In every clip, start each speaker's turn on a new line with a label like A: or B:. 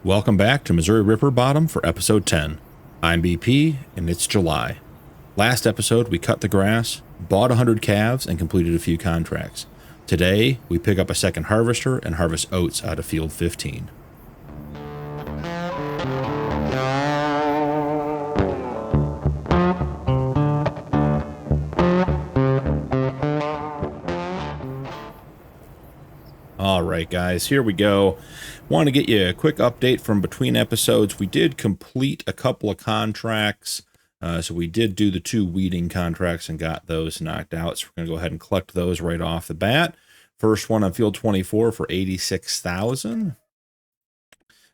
A: Welcome back to Missouri Ripper Bottom for episode 10. I'm BP and it's July. Last episode we cut the grass, bought 100 calves, and completed a few contracts. Today we pick up a second harvester and harvest oats out of field 15. Alright guys, here we go. Want to get you a quick update from between episodes. We did complete a couple of contracts. So we did do the 2 weeding contracts and got those knocked out. So we're going to go ahead and collect those right off the bat. First one on field 24 for $86,000.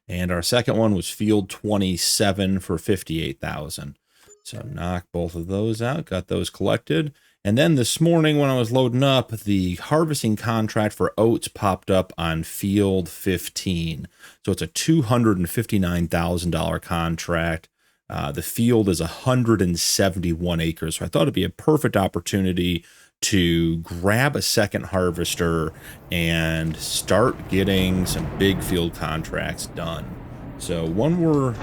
A: And our second one was field 27 for $58,000. So knock both of those out, got those collected. And then this morning when I was loading up, the harvesting contract for oats popped up on field 15. So it's a $259,000 contract. The field is 171 acres. So I thought it'd be a perfect opportunity to grab a second harvester and start getting some big field contracts done. So when we're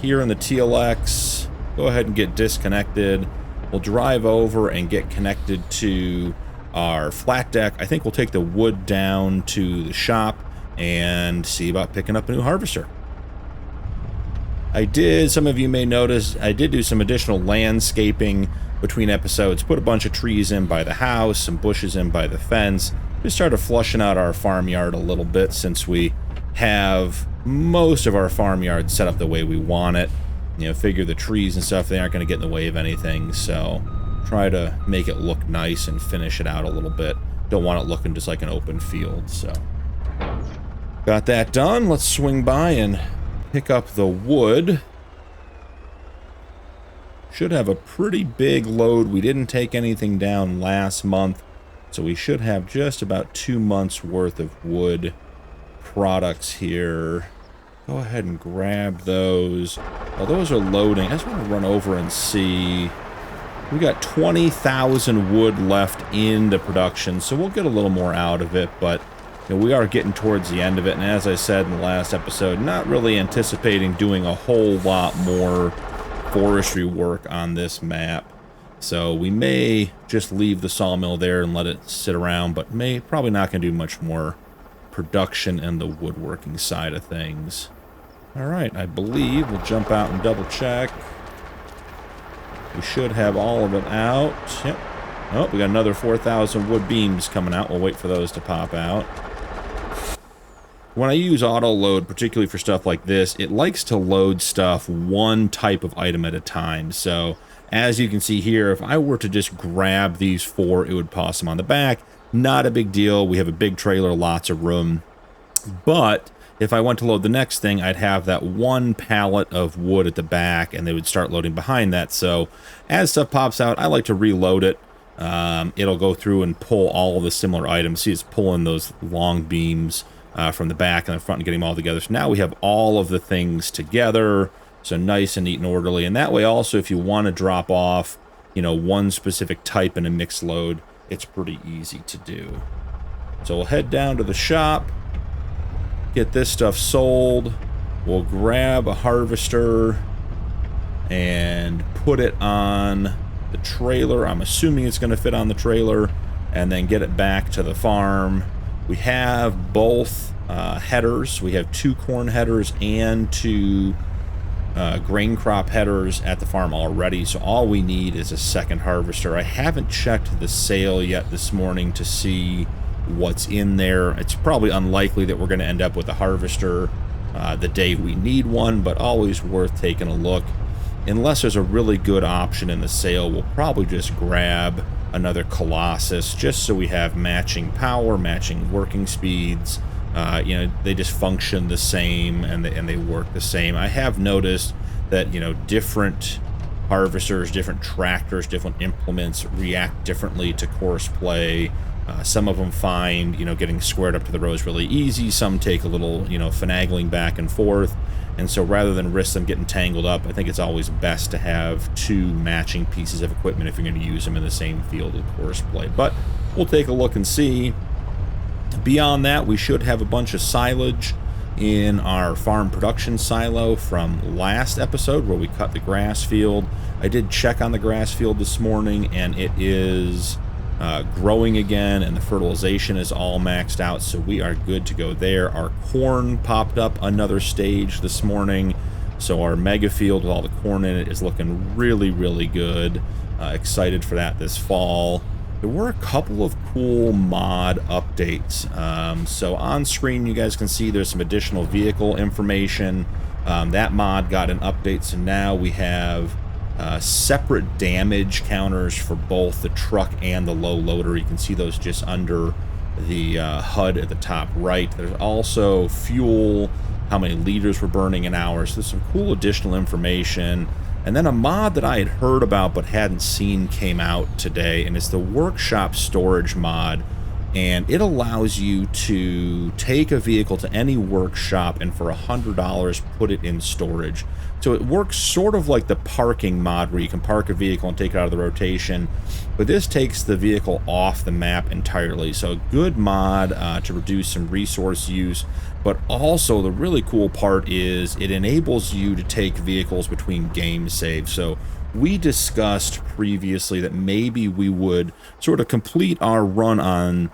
A: here in the TLX, go ahead and get disconnected. We'll drive over and get connected to our flat deck. I think we'll take the wood down to the shop and see about picking up a new harvester. Some of you may notice, I did do some additional landscaping between episodes. Put a bunch of trees in by the house, some bushes in by the fence. Just started flushing out our farmyard a little bit since we have most of our farmyard set up the way we want it. You know, figure the trees and stuff, they aren't going to get in the way of anything, so try to make it look nice and finish it out a little bit. Don't want it looking just like an open field, so. Got that done. Let's swing by and pick up the wood. Should have a pretty big load. We didn't take anything down last month, so we should have just about 2 months worth of wood products here. Go ahead and grab those. While those are loading, I just want to run over and see. We got 20,000 wood left in the production, so we'll get a little more out of it, but you know, we are getting towards the end of it, and as I said in the last episode, not really anticipating doing a whole lot more forestry work on this map. So we may just leave the sawmill there and let it sit around, but probably not going to do much more production in the woodworking side of things. Alright, I believe we'll jump out and double check. We should have all of it out. Yep. Oh, we got another 4,000 wood beams coming out. We'll wait for those to pop out. When I use auto load, particularly for stuff like this, it likes to load stuff one type of item at a time. So, as you can see here, if I were to just grab these 4, it would toss them on the back. Not a big deal. We have a big trailer, lots of room. But if I went to load the next thing, I'd have that one pallet of wood at the back, and they would start loading behind that. So as stuff pops out, I like to reload it. It'll go through and pull all of the similar items. See, it's pulling those long beams from the back and the front and getting them all together. So now we have all of the things together, so nice and neat and orderly. And that way also, if you want to drop off, you know, one specific type in a mixed load, it's pretty easy to do. So we'll head down to the shop, get this stuff sold. We'll grab a harvester and put it on the trailer. I'm assuming it's going to fit on the trailer, and then get it back to the farm. We have both headers. We have 2 corn headers and 2 grain crop headers at the farm already, so all we need is a second harvester. I haven't checked the sale yet this morning to see what's in there. It's probably unlikely that we're going to end up with a harvester the day we need one, but always worth taking a look. Unless there's a really good option in the sale, we'll probably just grab another Colossus just so we have matching power, matching working speeds. You know, they just function the same and they work the same. I have noticed that, you know, different harvesters, different tractors, different implements react differently to coarse play. Some of them find, you know, getting squared up to the rows really easy. Some take a little, you know, finagling back and forth. And so rather than risk them getting tangled up, I think it's always best to have 2 matching pieces of equipment if you're going to use them in the same field of course play. But we'll take a look and see. Beyond that, we should have a bunch of silage. in our farm production silo from last episode where we cut the grass field. I did check on the grass field this morning, and it is growing again, and the fertilization is all maxed out, so we are good to go there. Our corn popped up another stage this morning, so our mega field with all the corn in it is looking really, really good. Excited for that this fall. There were a couple of cool mod updates. So on screen you guys can see there's some additional vehicle information. That mod got an update, so now we have separate damage counters for both the truck and the low loader. You can see those just under the HUD at the top right. There's also fuel, how many liters we're burning an hour. So there's some cool additional information. And then a mod that I had heard about but hadn't seen came out today, and it's the workshop storage mod. And it allows you to take a vehicle to any workshop and for $100 put it in storage. So it works sort of like the parking mod where you can park a vehicle and take it out of the rotation, but this takes the vehicle off the map entirely. So a good mod to reduce some resource use, but also the really cool part is it enables you to take vehicles between game saves. So we discussed previously that maybe we would sort of complete our run on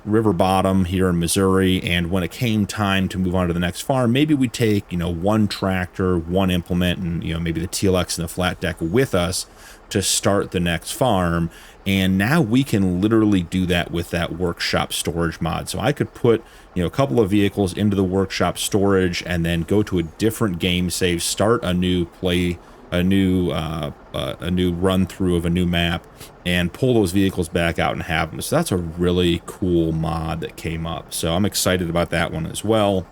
A: river bottom here in Missouri, and when it came time to move on to the next farm, maybe we take, you know, one tractor, one implement, and, you know, maybe the TLX and the flat deck with us to start the next farm. And now we can literally do that with that workshop storage mod. So I could put, you know, a couple of vehicles into the workshop storage and then go to a different game save, start a new play, a new run through of a new map, and pull those vehicles back out and have them. So that's a really cool mod that came up. So I'm excited about that one as well.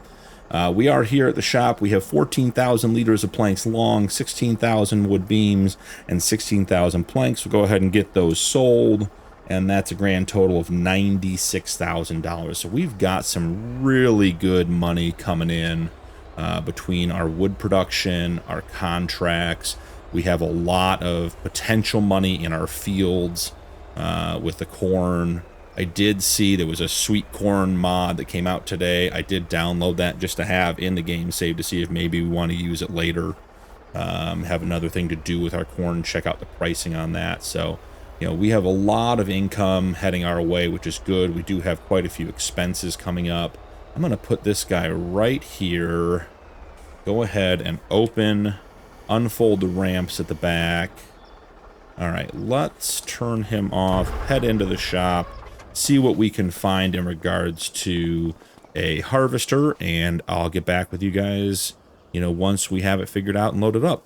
A: We are here at the shop. We have 14,000 liters of planks long, 16,000 wood beams, and 16,000 planks. We'll go ahead and get those sold, and that's a grand total of $96,000. So we've got some really good money coming in between our wood production, our contracts. We have a lot of potential money in our fields with the corn. I did see there was a sweet corn mod that came out today. I did download that just to have in the game save to see if maybe we want to use it later. Have another thing to do with our corn, check out the pricing on that. So, you know, we have a lot of income heading our way, which is good. We do have quite a few expenses coming up. I'm going to put this guy right here. Go ahead and unfold the ramps at the back. All right, let's turn him off, head into the shop, see what we can find in regards to a harvester, and I'll get back with you guys, you know, once we have it figured out and loaded up.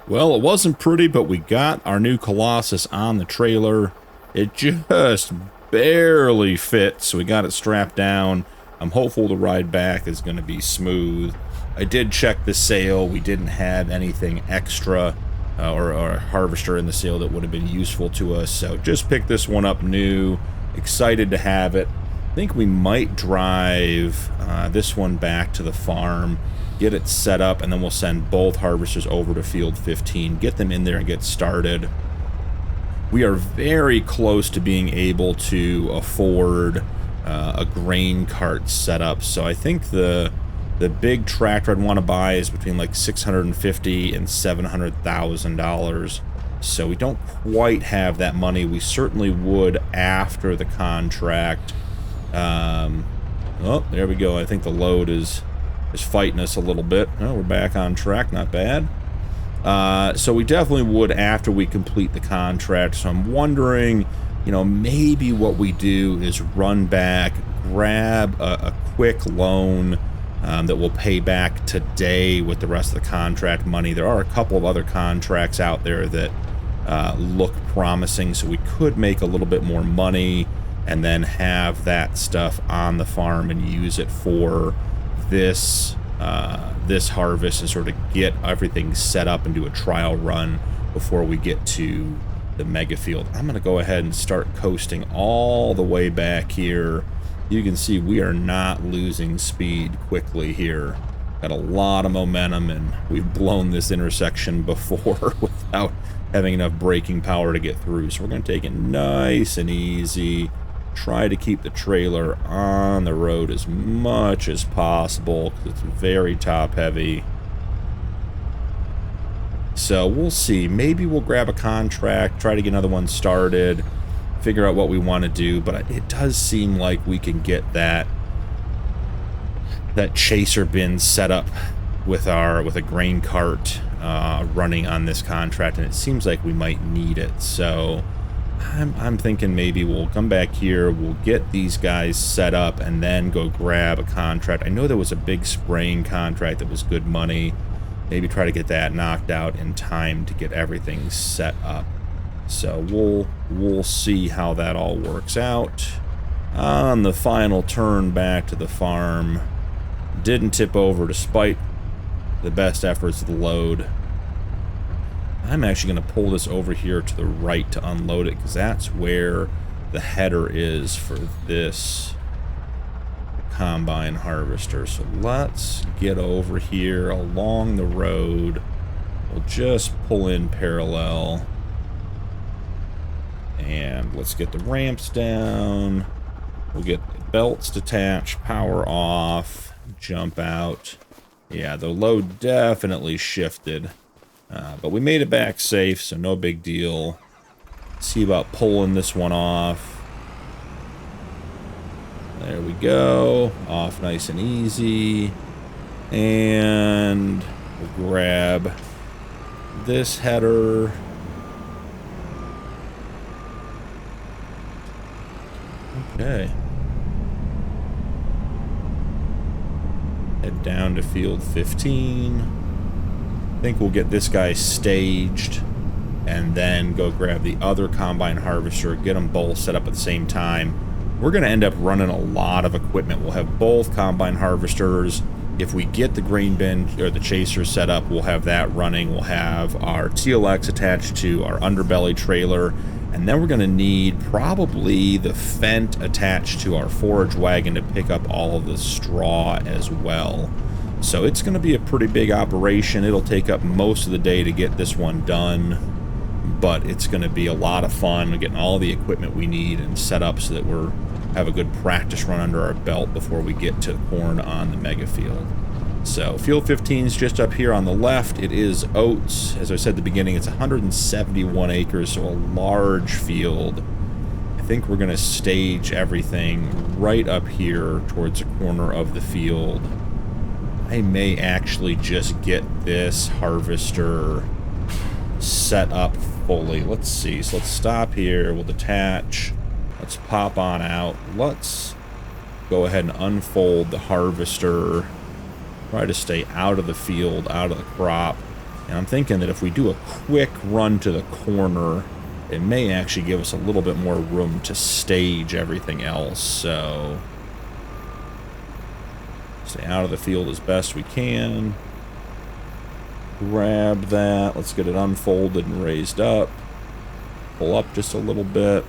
A: Well, it wasn't pretty, but we got our new Colossus on the trailer. It just barely fits, so we got it strapped down. I'm hopeful the ride back is going to be smooth. I did check the sale. We didn't have anything extra or a harvester in the sale that would have been useful to us, so just picked this one up new. Excited to have it. I think we might drive this one back to the farm, get it set up, and then we'll send both harvesters over to field 15, get them in there and get started. We are very close to being able to afford a grain cart setup, so I think the big tractor I'd want to buy is between like $650,000 and $700,000. So we don't quite have that money. We certainly would after the contract. Oh, there we go. I think the load is fighting us a little bit. Oh, we're back on track. Not bad. So we definitely would after we complete the contract. So I'm wondering, you know, maybe what we do is run back, grab a quick loan that we'll pay back today with the rest of the contract money. There are a couple of other contracts out there that look promising, so we could make a little bit more money and then have that stuff on the farm and use it for this this harvest and sort of get everything set up and do a trial run before we get to the mega field. I'm going to go ahead and start coasting all the way back here. You can see we are not losing speed quickly here. Got a lot of momentum, and we've blown this intersection before without having enough braking power to get through. So we're going to take it nice and easy. try to keep the trailer on the road as much as possible because it's very top heavy. So we'll see. Maybe we'll grab a contract, try to get another one started, figure out what we want to do. But it does seem like we can get that chaser bin set up with a grain cart running on this contract, and it seems like we might need it. So I'm thinking maybe we'll come back here, we'll get these guys set up, and then go grab a contract. I know there was a big spraying contract that was good money. Maybe try to get that knocked out in time to get everything set up. So we'll see how that all works out. On the final turn back to the farm, didn't tip over despite the best efforts of the load. I'm actually going to pull this over here to the right to unload it, because that's where the header is for this combine harvester. So let's get over here along the road. We'll just pull in parallel. And let's get the ramps down. We'll get the belts detached, power off, jump out. Yeah, the load definitely shifted. But we made it back safe, so no big deal. See about pulling this one off. There we go. Off nice and easy. And we'll grab this header. Okay. Head down to field 15. I think we'll get this guy staged and then go grab the other combine harvester, get them both set up at the same time. We're going to end up running a lot of equipment. We'll have both combine harvesters. If we get the grain bin or the chaser set up, we'll have that running. We'll have our TLX attached to our underbelly trailer, and then we're going to need probably the Fendt attached to our forage wagon to pick up all of the straw as well. So it's going to be a pretty big operation. It'll take up most of the day to get this one done, but it's going to be a lot of fun getting all the equipment we need and set up so that we're have a good practice run under our belt before we get to corn on the mega field. So field 15 is just up here on the left. It is oats. As I said at the beginning, it's 171 acres, so a large field. I think we're going to stage everything right up here towards the corner of the field. I may actually just get this harvester set up fully. Let's see. So let's stop here. We'll detach. Let's pop on out. Let's go ahead and unfold the harvester. Try to stay out of the field, out of the crop. And I'm thinking that if we do a quick run to the corner, it may actually give us a little bit more room to stage everything else. So stay out of the field as best we can. Grab that. Let's get it unfolded and raised up. Pull up just a little bit.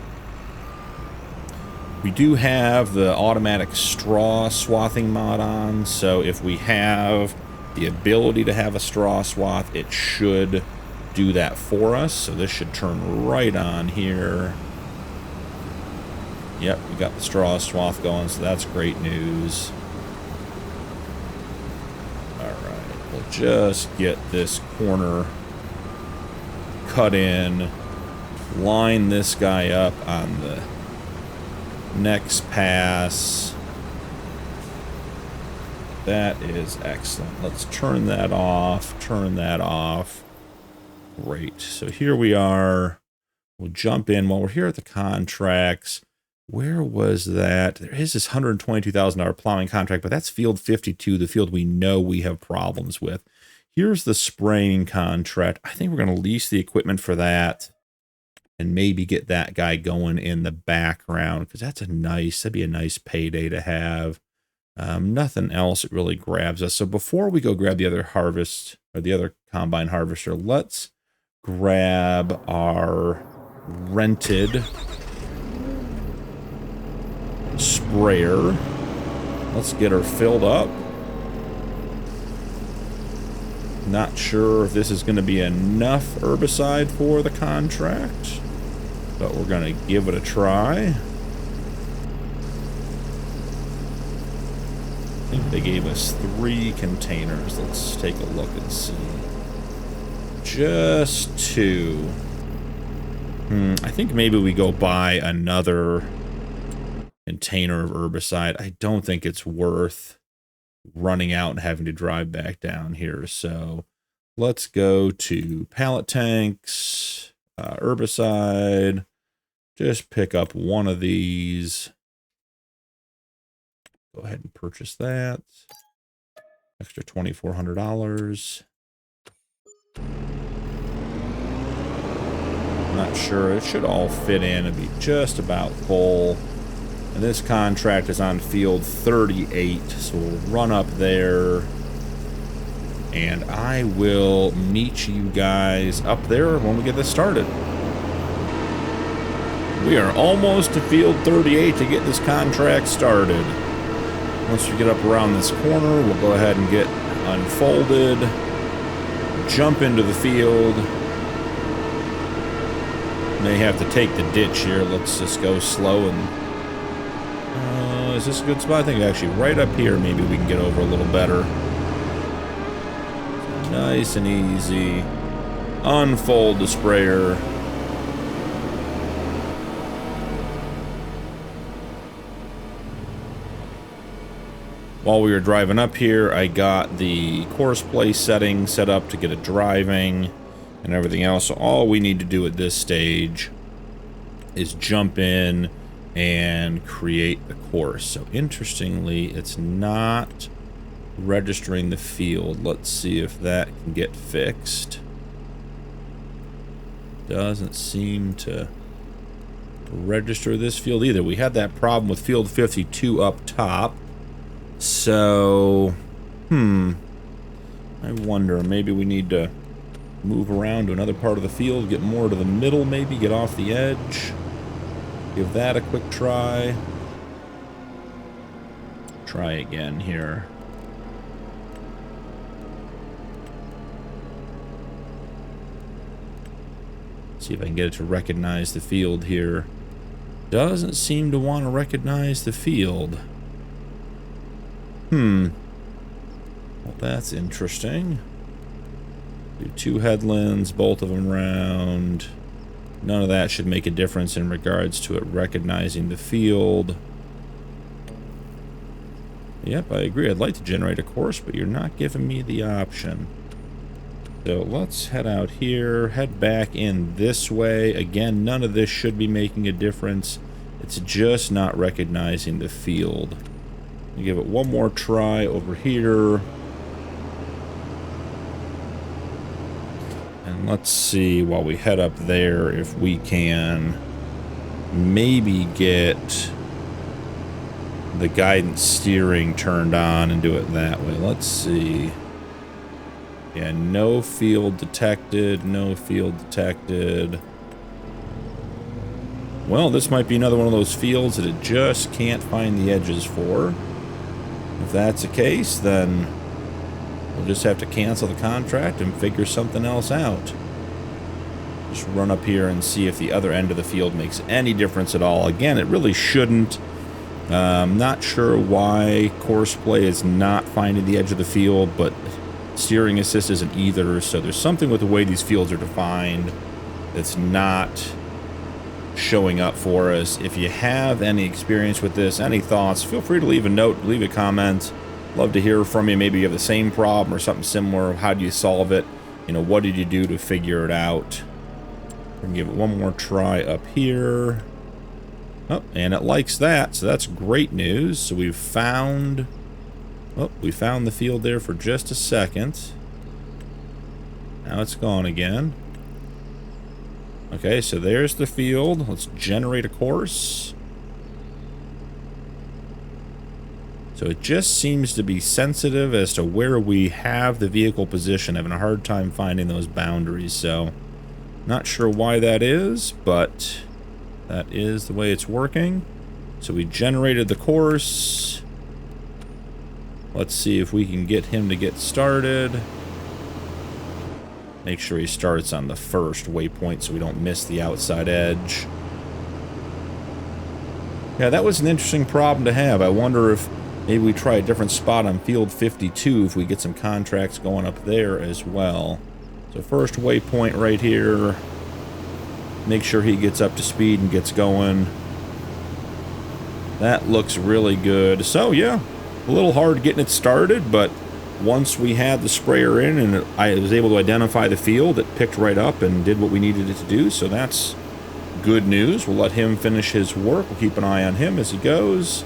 A: We do have the automatic straw swathing mod on, so if we have the ability to have a straw swath, it should do that for us. So this should turn right on here. Yep, we got the straw swath going, so that's great news. Alright, we'll just get this corner cut in, line this guy up on the next pass. That is excellent. Let's turn that off. Turn that off. Great. So here we are. We'll jump in while we're here at the contracts. Where was that? There is this $122,000 plowing contract, but that's field 52, the field we know we have problems with. Here's the spraying contract. I think we're going to lease the equipment for that and maybe get that guy going in the background, because that'd be a nice payday to have. Nothing else that really grabs us. So before we go grab the other harvest or the other combine harvester, let's grab our rented sprayer. Let's get her filled up. Not sure if this is going to be enough herbicide for the contract, but we're going to give it a try. think they gave us 3 containers. Let's take a look and see. Just 2. I think maybe we go buy another container of herbicide. I don't think it's worth running out and having to drive back down here. So let's go to pallet tanks, herbicide. Just pick up one of these. Go ahead and purchase that. Extra $2,400. Not sure. It should all fit in and be just about full. And this contract is on field 38, so we'll run up there. And I will meet you guys up there when we get this started. We are almost to field 38 to get this contract started. Once we get up around this corner, we'll go ahead and get unfolded. Jump into the field. May have to take the ditch here. Let's just go slow and... is this a good spot? I think actually right up here maybe we can get over a little better. So nice and easy. Unfold the sprayer. While we were driving up here, I got the course play setting set up to get it driving and everything else. So all we need to do at this stage is jump in and create the course. So interestingly, it's not registering the field. Let's see if that can get fixed. Doesn't seem to register this field either. We had that problem with field 52 up top. So, I wonder, maybe we need to move around to another part of the field, get more to the middle, maybe get off the edge. Give that a quick try. Try again here. See if I can get it to recognize the field here. Doesn't seem to want to recognize the field. Well, that's interesting. Do 2 headlands, both of them round. None of that should make a difference in regards to it recognizing the field. Yep, I agree. I'd like to generate a course, but you're not giving me the option. So let's head out here, head back in this way. Again, none of this should be making a difference. It's just not recognizing the field. Give it one more try over here. And let's see, while we head up there, if we can maybe get the guidance steering turned on and do it that way. Let's see. Yeah, no field detected, no field detected. Well, this might be another one of those fields that it just can't find the edges for. If that's the case, then we'll just have to cancel the contract and figure something else out. Just run up here and see if the other end of the field makes any difference at all. Again, it really shouldn't. Not sure why course play is not finding the edge of the field, but steering assist isn't either. So there's something with the way these fields are defined that's not showing up for us. If you have any experience with this, any thoughts, feel free to leave a note, leave a comment. Love to hear from you. Maybe you have the same problem or something similar. How do you solve it? You know, what did you do to figure it out? We're gonna give it one more try up here. Oh, and it likes that, so that's great news. So we found the field there for just a second. Now it's gone again. Okay, so there's the field. Let's generate a course. So it just seems to be sensitive as to where we have the vehicle position, having a hard time finding those boundaries. So not sure why that is, but that is the way it's working. So we generated the course. Let's see if we can get him to get started. Make sure he starts on the first waypoint so we don't miss the outside edge. Yeah, that was an interesting problem to have. I wonder if Maybe we try a different spot on field 52 if we get some contracts going up there as well. So first waypoint right here. Make sure he gets up to speed and gets going. That looks really good. So yeah, a little hard getting it started, but once we had the sprayer in and I was able to identify the field, it picked right up and did what we needed it to do. So that's good news. We'll let him finish his work. We'll keep an eye on him as he goes.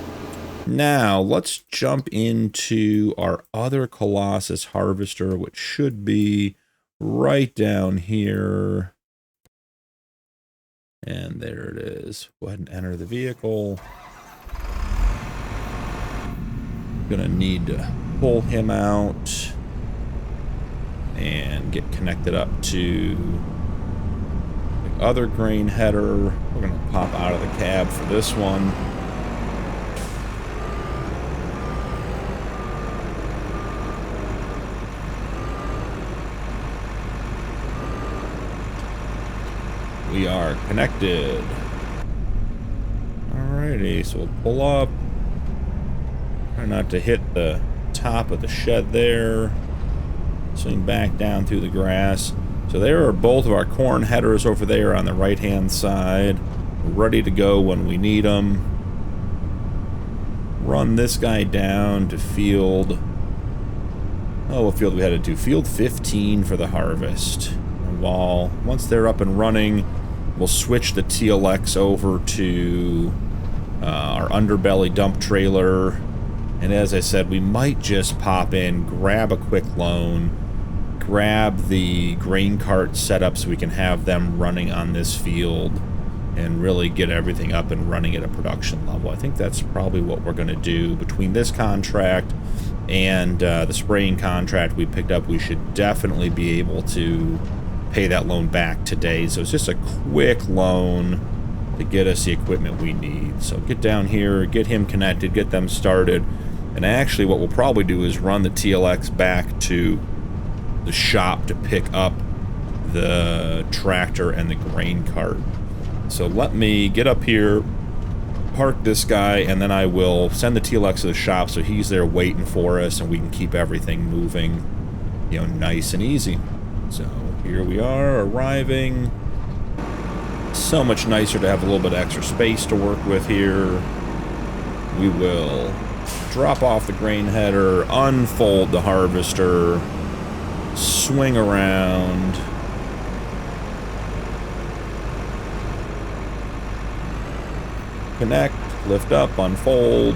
A: Now, let's jump into our other Colossus harvester, which should be right down here. And there it is. Go ahead and enter the vehicle. Gonna need to pull him out and get connected up to the other grain header. We're gonna pop out of the cab for this one. We are connected. Alrighty, so we'll pull up. Try not to hit the top of the shed there. Swing back down through the grass. So there are both of our corn headers over there on the right-hand side. Ready to go when we need them. Run this guy down to field... Oh, what field we headed to? Field 15 for the harvest. Once they're up and running, we'll switch the TLX over to our underbelly dump trailer. And as I said, we might just pop in, grab a quick loan, grab the grain cart set up so we can have them running on this field and really get everything up and running at a production level. I think that's probably what we're going to do. Between this contract and the spraying contract we picked up, we should definitely be able to pay that loan back today. So it's just a quick loan to get us the equipment we need. So get down here, get him connected, get them started. And actually what we'll probably do is run the TLX back to the shop to pick up the tractor and the grain cart. So let me get up here, park this guy, and then I will send the TLX to the shop so he's there waiting for us and we can keep everything moving, you know, nice and easy. So here we are, arriving. So much nicer to have a little bit of extra space to work with here. We will drop off the grain header, unfold the harvester, swing around. Connect, lift up, unfold.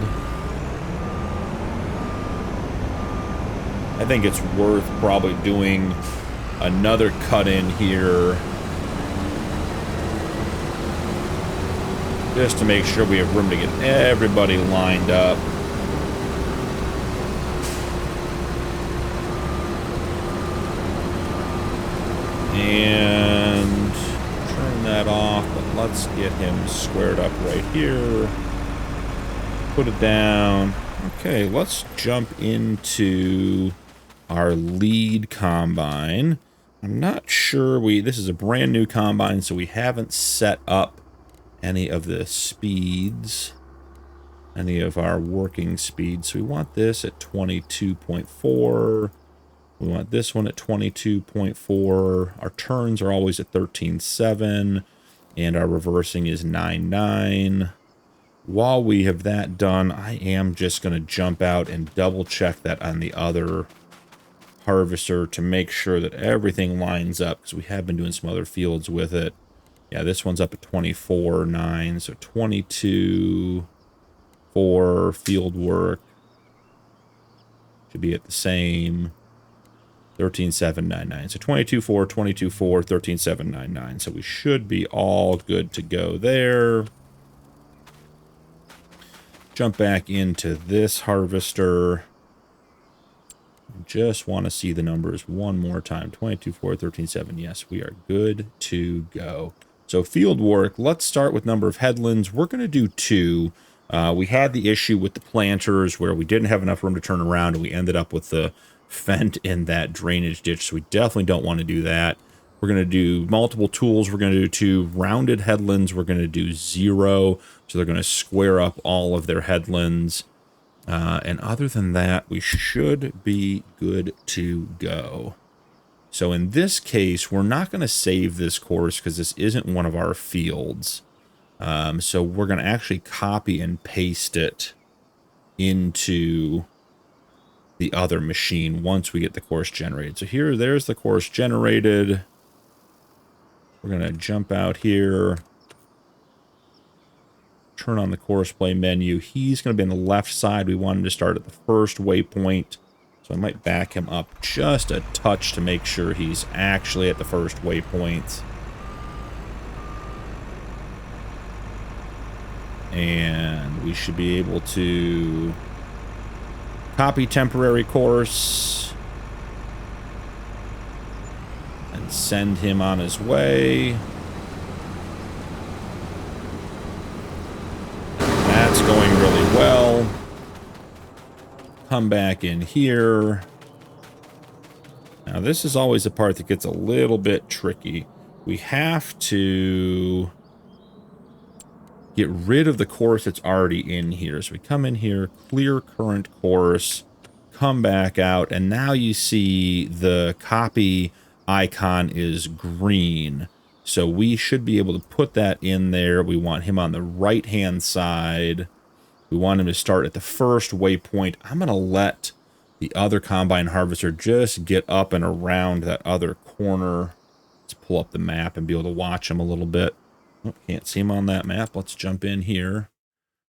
A: I think it's worth probably doing another cut in here just to make sure we have room to get everybody lined up. And turn that off, but let's get him squared up right here. Put it down. Okay, let's jump into our lead combine. I'm not sure this is a brand new combine, so we haven't set up any of the speeds, any of our working speeds. So we want this at 22.4. We want this one at 22.4. Our turns are always at 13.7, and our reversing is 9.9. While we have that done, I am just going to jump out and double check that on the other harvester to make sure that everything lines up, because we have been doing some other fields with it. Yeah, this one's up at 24.9, so 22.4 field work should be at the same 13.799. So 22.4, 22.4, 13.799. So we should be all good to go there. Jump back into this harvester. Just want to see the numbers one more time. 22.4, 13.7. Yes, we are good to go. So field work, let's start with number of headlands. We're going to do 2. We had the issue with the planters where we didn't have enough room to turn around, and we ended up with the fent in that drainage ditch, so we definitely don't want to do that. We're going to do multiple tools. We're going to do 2 rounded headlands. We're going to do 0, so they're going to square up all of their headlands. And other than that, we should be good to go. So in this case, we're not going to save this course because this isn't one of our fields. So we're going to actually copy and paste it into the other machine once we get the course generated. So there's the course generated. We're going to jump out here, turn on the course play menu. He's going to be on the left side. We want him to start at the first waypoint. So I might back him up just a touch to make sure he's actually at the first waypoint. And we should be able to copy temporary course and send him on his way. That's going really well. Come back in here. Now this is always the part that gets a little bit tricky. We have to get rid of the course that's already in here. So we come in here, clear current course, come back out, and now you see the copy icon is green. So we should be able to put that in there. We want him on the right-hand side. We want him to start at the first waypoint. I'm going to let the other combine harvester just get up and around that other corner. Let's pull up the map and be able to watch him a little bit. Oh, can't see him on that map. Let's jump in here.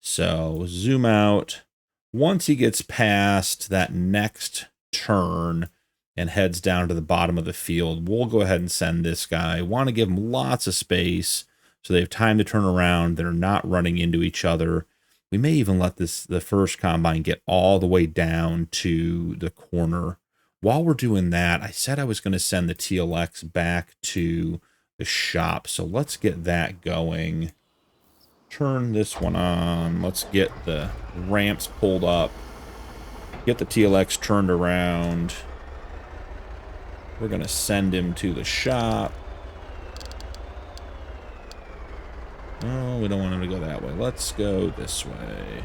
A: So zoom out. Once he gets past that next turn and heads down to the bottom of the field, we'll go ahead and send this guy. Want to give him lots of space so they have time to turn around. They're not running into each other. We may even let the first combine get all the way down to the corner. While we're doing that, I said I was going to send the TLX back to the shop. So let's get that going. Turn this one on. Let's get the ramps pulled up. Get the TLX turned around. We're going to send him to the shop. Oh, we don't want him to go that way. Let's go this way.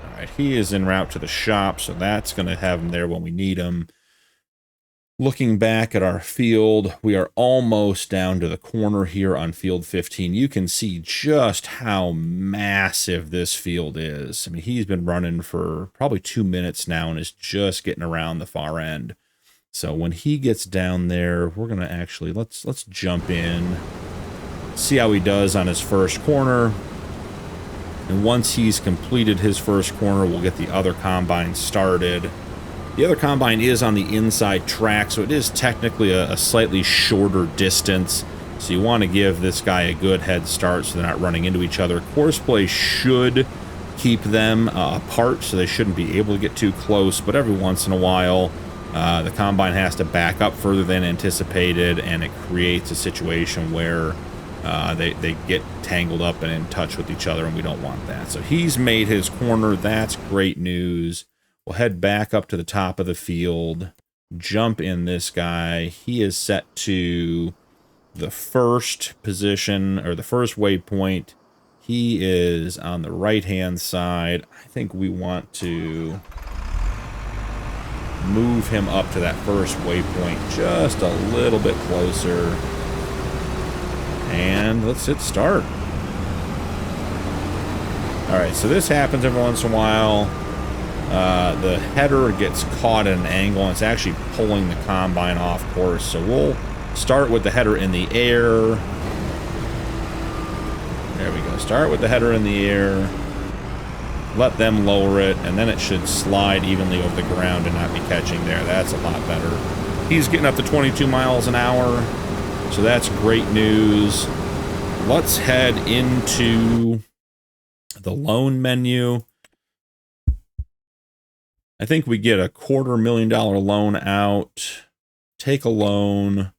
A: All right, he is en route to the shop, so that's going to have him there when we need him. Looking back at our field, we are almost down to the corner here on field 15. You can see just how massive this field is. I mean, he's been running for probably 2 minutes now and is just getting around the far end. So when he gets down there, we're going to actually, let's jump in, see how he does on his first corner. And once he's completed his first corner, we'll get the other combine started. The other combine is on the inside track, so it is technically a slightly shorter distance. So you want to give this guy a good head start so they're not running into each other. Courseplay should keep them apart, so they shouldn't be able to get too close. But every once in a while, the combine has to back up further than anticipated, and it creates a situation where they get tangled up and in touch with each other, and we don't want that. So he's made his corner. That's great news. We'll head back up to the top of the field, jump in this guy. He is set to the first position, or the first waypoint. He is on the right-hand side. I think we want to move him up to that first waypoint just a little bit closer. And let's hit start. Alright, so this happens every once in a while. The header gets caught at an angle, and it's actually pulling the combine off course. So we'll start with the header in the air. There we go. Start with the header in the air. Let them lower it, and then it should slide evenly over the ground and not be catching there. That's a lot better. He's getting up to 22 miles an hour, so that's great news. Let's head into the loan menu. I think we get a $250,000 loan out. Take a loan,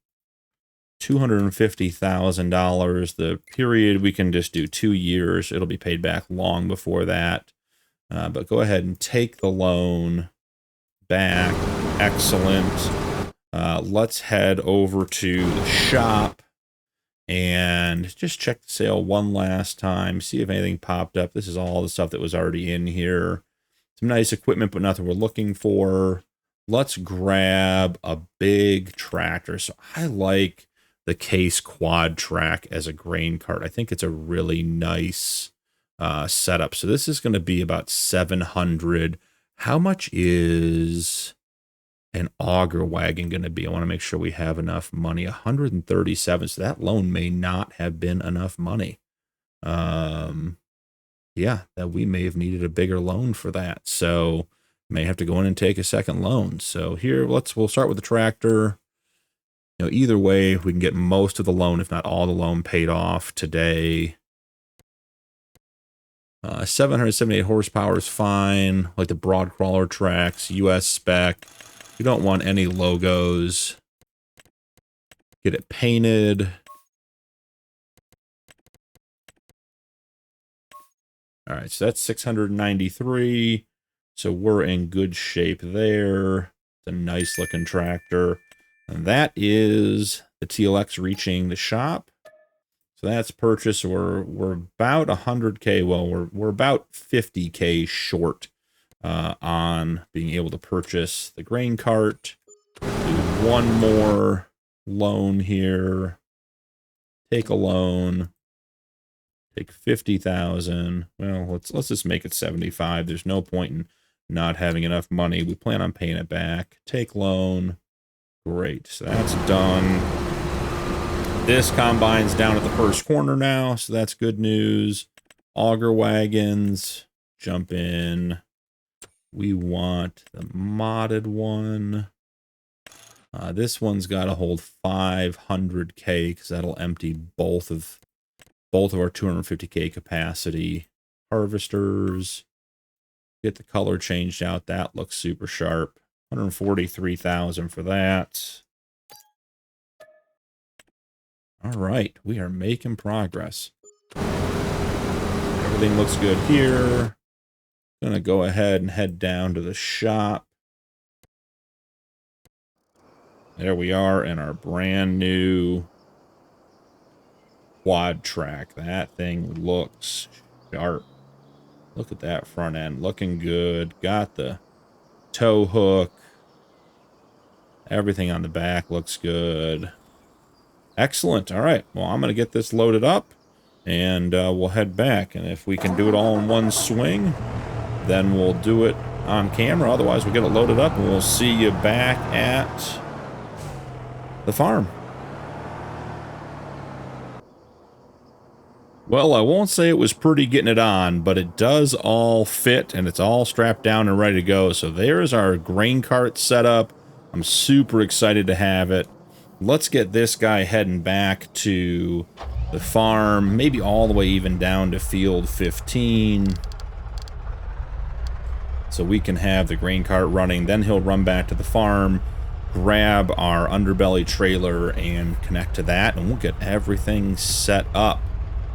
A: $250,000. The period, we can just do 2 years. It'll be paid back long before that. But go ahead and take the loan back. Excellent. Let's head over to the shop and just check the sale one last time, see if anything popped up. This is all the stuff that was already in here. Some nice equipment, but nothing we're looking for. Let's grab a big tractor. So I like the Case Quadtrac as a grain cart. I think it's a really nice setup. So this is going to be about $700. How much is an Auger wagon going to be? I want to make sure we have enough money. 137. So that loan may not have been enough money. Yeah, that we may have needed a bigger loan for that. So may have to go in and take a second loan. So here, we'll start with the tractor. You know, either way, we can get most of the loan, if not all the loan, paid off today. 778 horsepower is fine. Like the broad crawler tracks, US spec. You don't want any logos. Get it painted. All right, so that's 693. So we're in good shape there. It's a nice looking tractor. And that is the TLX reaching the shop. So that's purchased. We're about 100K. Well, we're about 50K short on being able to purchase the grain cart. Do one more loan here. Take a loan. Take 50,000. Well, let's just make it 75. There's no point in not having enough money. We plan on paying it back. Take loan. Great. So that's done. This combine's down at the first corner now, so that's good news. Auger wagons. Jump in. We want the modded one. This one's got to hold 500K because that'll empty both of our 250K capacity harvesters. Get the color changed out. That looks super sharp. 143,000 for that. All right, we are making progress. Everything looks good here. Gonna go ahead and head down to the shop. There we are in our brand new Quadtrac. That thing looks sharp. Look at that front end, looking good. Got the tow hook. Everything on the back looks good. Excellent. All right. Well, I'm going to get this loaded up, and we'll head back. And if we can do it all in one swing, then we'll do it on camera. Otherwise, we'll get it loaded up, and we'll see you back at the farm. Well, I won't say it was pretty getting it on, but it does all fit, and it's all strapped down and ready to go. So there's our grain cart set up. I'm super excited to have it. Let's get this guy heading back to the farm, maybe all the way even down to field 15. So we can have the grain cart running. Then he'll run back to the farm, grab our underbelly trailer, and connect to that, and we'll get everything set up.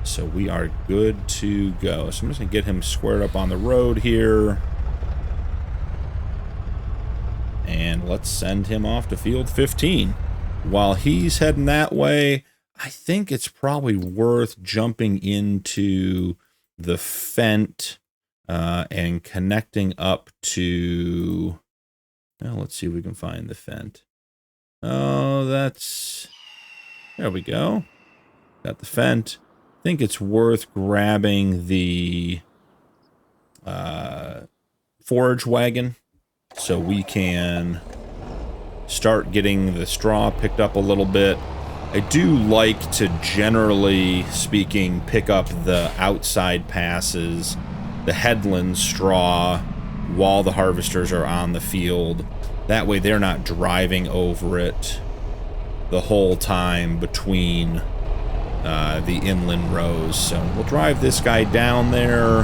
A: So we are good to go. So I'm just going to get him squared up on the road here. And let's send him off to field 15. While he's heading that way, I think it's probably worth jumping into the Fendt and connecting up to... Well, let's see if we can find the Fendt. Oh, that's... There we go. Got the Fendt. I think it's worth grabbing the forage wagon so we can start getting the straw picked up a little bit. I do like to, generally speaking, pick up the outside passes, the headland straw, while the harvesters are on the field. That way they're not driving over it the whole time between the inland rows. So we'll drive this guy down there.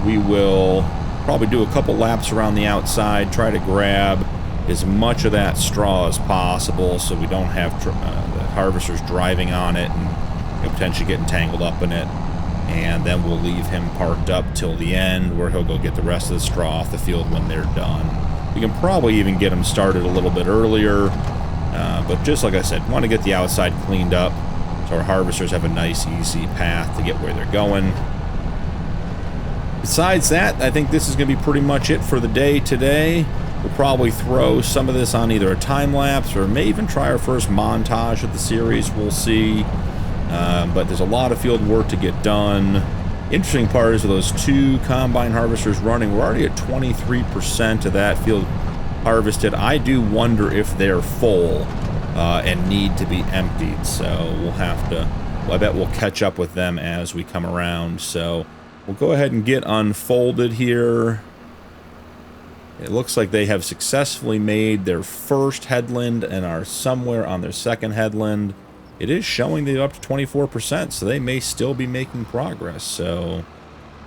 A: We will probably do a couple laps around the outside, try to grab as much of that straw as possible so we don't have the harvesters driving on it and potentially getting tangled up in it. And then we'll leave him parked up till the end where he'll go get the rest of the straw off the field when they're done. We can probably even get him started a little bit earlier, but just like I said, want to get the outside cleaned up So our harvesters have a nice, easy path to get where they're going. Besides that, I think this is going to be pretty much it for the day today. We'll probably throw some of this on either a time-lapse or may even try our first montage of the series. We'll see. But there's a lot of field work to get done. Interesting part is with those 2 combine harvesters running, we're already at 23% of that field harvested. I do wonder if they're full and need to be emptied. So we'll have to, I bet we'll catch up with them as we come around. So we'll go ahead and get unfolded here. It looks like they have successfully made their first headland and are somewhere on their second headland. It is showing they're up to 24%, so they may still be making progress. So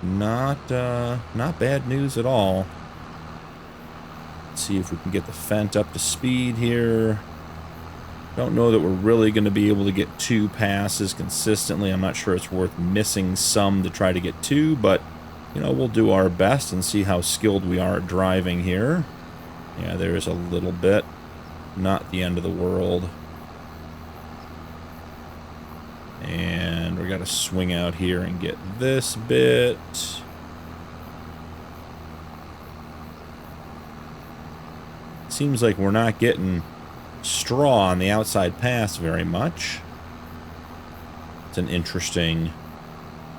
A: not bad news at all. Let's see if we can get the Fent up to speed here. Don't know that we're really going to be able to get 2 passes consistently. I'm not sure it's worth missing some to try to get 2, but you know, we'll do our best and see how skilled we are at driving here. Yeah, there's a little bit. Not the end of the world. And we got to swing out here and get this bit. Seems like we're not getting straw on the outside pass very much. It's an interesting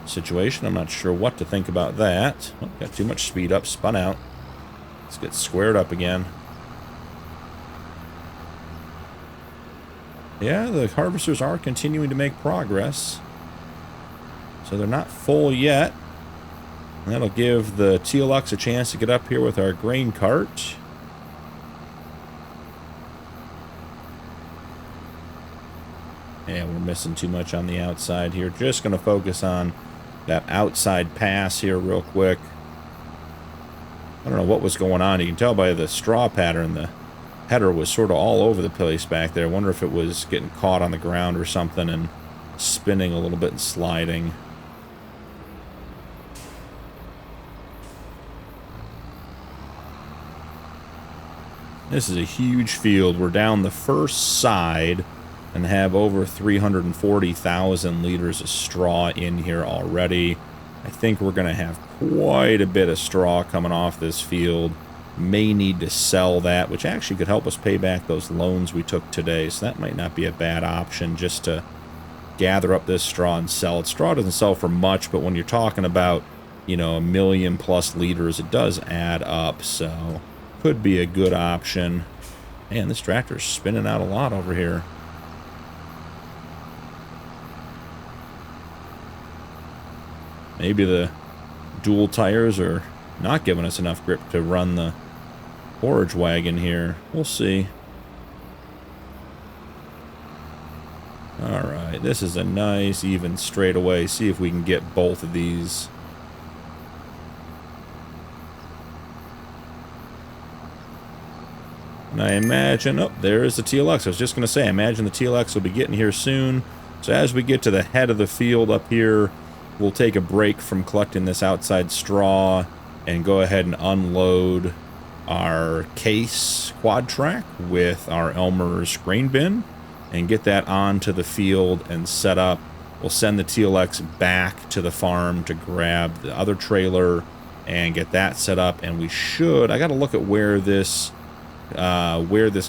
A: situation. I'm not sure what to think about that. Oh, got too much speed up, spun out. Let's get squared up again. Yeah, the harvesters are continuing to make progress. So they're not full yet. And that'll give the TLX a chance to get up here with our grain cart. Yeah, we're missing too much on the outside here. Just going to focus on that outside pass here real quick. I don't know what was going on. You can tell by the straw pattern the header was sort of all over the place back there. I wonder if it was getting caught on the ground or something and spinning a little bit and sliding. This is a huge field. We're down the first side and have over 340,000 liters of straw in here already. I think we're going to have quite a bit of straw coming off this field. May need to sell that, which actually could help us pay back those loans we took today. So that might not be a bad option, just to gather up this straw and sell it. Straw doesn't sell for much, but when you're talking about, you know, 1 million plus liters, it does add up. So could be a good option. Man, this tractor's spinning out a lot over here. Maybe the dual tires are not giving us enough grip to run the forage wagon here. We'll see. Alright, this is a nice even straightaway. See if we can get both of these. And I imagine, oh, there's the TLX. I was just going to say, I imagine the TLX will be getting here soon. So as we get to the head of the field up here, we'll take a break from collecting this outside straw and go ahead and unload our Case Quadtrac with our Elmer's grain bin and get that onto the field and set up. We'll send the TLX back to the farm to grab the other trailer and get that set up. And we should, I got to look at where this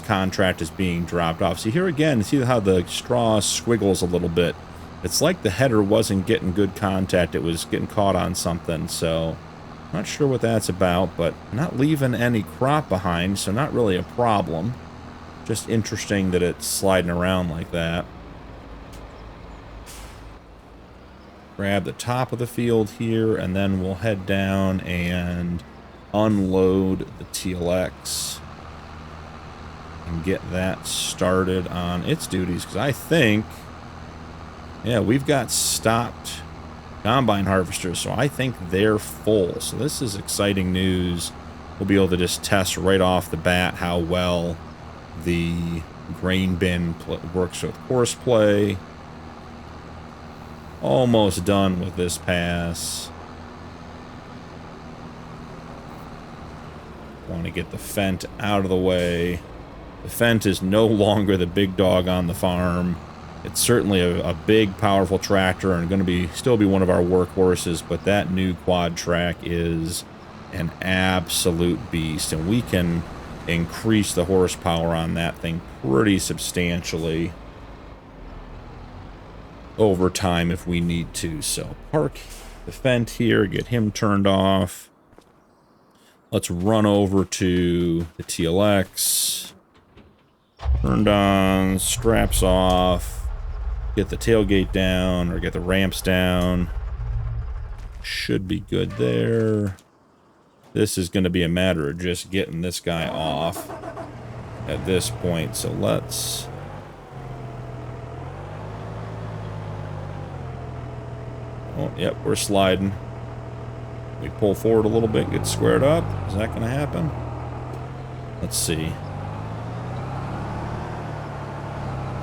A: contract is being dropped off. See here again, see how the straw squiggles a little bit. It's like the header wasn't getting good contact. It was getting caught on something, so not sure what that's about, but not leaving any crop behind, so not really a problem. Just interesting that it's sliding around like that. Grab the top of the field here, and then we'll head down and unload the TLX and get that started on its duties, because I think, yeah, we've got stopped combine harvesters, so I think they're full. So this is exciting news. We'll be able to just test right off the bat how well the grain bin works with horseplay. Almost done with this pass. Want to get the Fent out of the way. The Fent is no longer the big dog on the farm. It's certainly a big, powerful tractor and going to still be one of our workhorses, but that new Quadtrac is an absolute beast, and we can increase the horsepower on that thing pretty substantially over time if we need to. So park the Fendt here, get him turned off. Let's run over to the TLX. Turned on, straps off. Get the tailgate down, or get the ramps down. Should be good there. This is going to be a matter of just getting this guy off at this point. So let's... Oh, yep, we're sliding. We pull forward a little bit, get squared up. Is that going to happen? Let's see.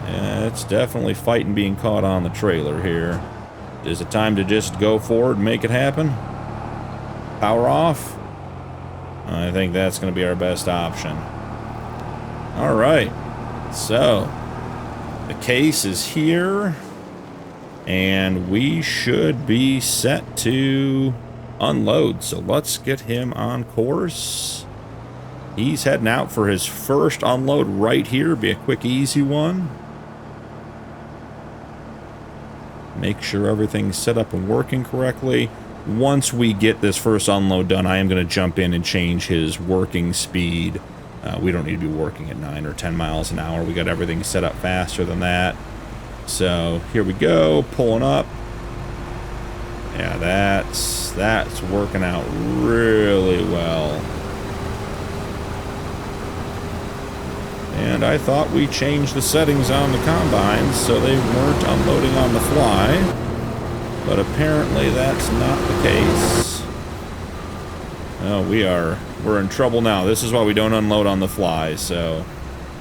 A: Yeah, it's definitely fighting being caught on the trailer here. Is it time to just go forward and make it happen? Power off? I think that's going to be our best option. All right. So, the case is here. And we should be set to unload. So let's get him on course. He's heading out for his first unload right here. Be a quick, easy one. Make sure everything's set up and working correctly. Once we get this first unload done, I am going to jump in and change his working speed. We don't need to be working at 9 or 10 miles an hour. We got everything set up faster than that. So here we go, pulling up. Yeah, that's working out really well. And I thought we changed the settings on the combines so they weren't unloading on the fly, but apparently that's not the case. Oh, we're in trouble now. This is why we don't unload on the fly. So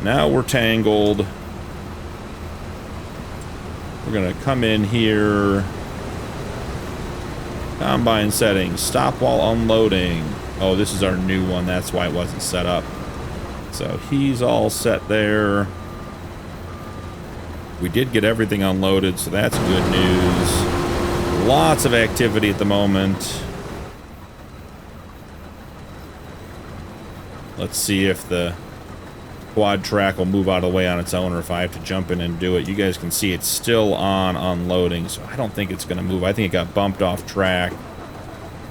A: now we're tangled. We're gonna come in here. Combine settings, stop while unloading. Oh, this is our new one. That's why it wasn't set up. So he's all set there. We did get everything unloaded, so that's good news. Lots of activity at the moment. Let's see if the Quadtrac will move out of the way on its own, or if I have to jump in and do it. You guys can see it's still on unloading, so I don't think it's going to move. I think it got bumped off track.